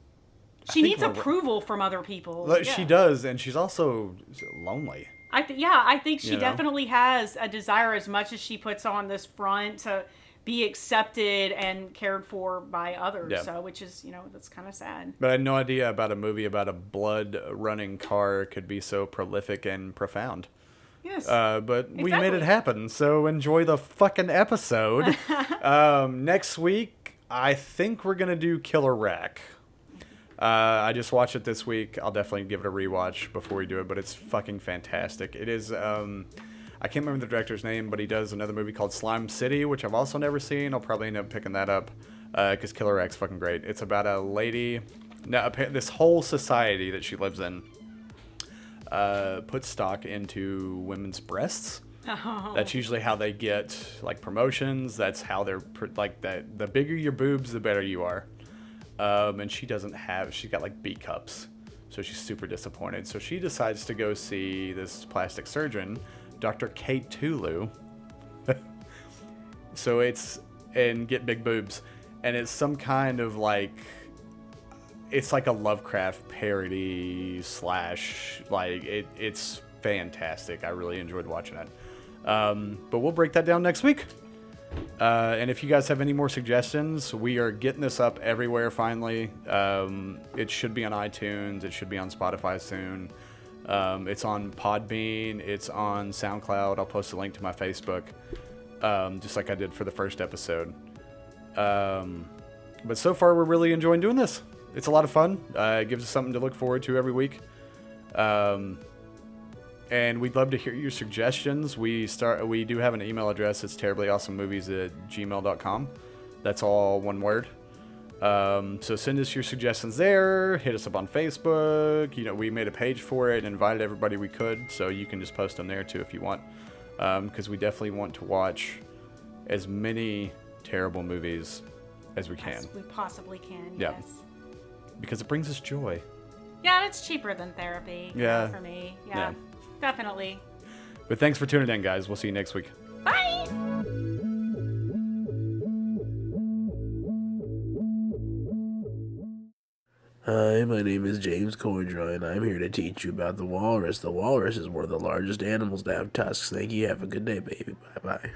She needs approval from other people. She does, and she's also lonely. I think she definitely has a desire, as much as she puts on this front, to be accepted and cared for by others. Yeah. So, which is, that's kind of sad. But I had no idea about a movie about a blood-running car could be so prolific and profound. Yes. But we made it happen, so enjoy the fucking episode. Next week, I think we're going to do Killer Rack. I just watched it this week. I'll definitely give it a rewatch before we do it, but it's fucking fantastic. It is, I can't remember the director's name, but he does another movie called Slime City, which I've also never seen. I'll probably end up picking that up, because Killer Rack's fucking great. It's about a lady, this whole society that she lives in, puts stock into women's breasts. Oh. That's usually how they get, like, promotions. That's how they're, like, the bigger your boobs, the better you are. And she got like B cups, so she's super disappointed. So she decides to go see this plastic surgeon, Dr. Kate Tulu. And get big boobs. And it's some kind of like, it's like a Lovecraft parody / like, it's fantastic. I really enjoyed watching it. But we'll break that down next week. And if you guys have any more suggestions, we are getting this up everywhere finally. It should be on iTunes. It should be on Spotify soon. It's on Podbean. It's on SoundCloud. I'll post a link to my Facebook, just like I did for the first episode. But so far, we're really enjoying doing this. It's a lot of fun. It gives us something to look forward to every week. And we'd love to hear your suggestions. We do have an email address. It's terriblyawesomemovies@gmail.com. That's all one word. So send us your suggestions there. Hit us up on Facebook. We made a page for it and invited everybody we could. So you can just post them there too if you want. Because we definitely want to watch as many terrible movies as we can. As we possibly can, Yeah. yes. Because it brings us joy. Yeah, it's cheaper than therapy. Yeah. For me. Yeah. Definitely. But thanks for tuning in, guys. We'll see you next week. Bye! Hi, my name is James Cordroy, and I'm here to teach you about the walrus. The walrus is one of the largest animals to have tusks. Thank you. Have a good day, baby. Bye-bye.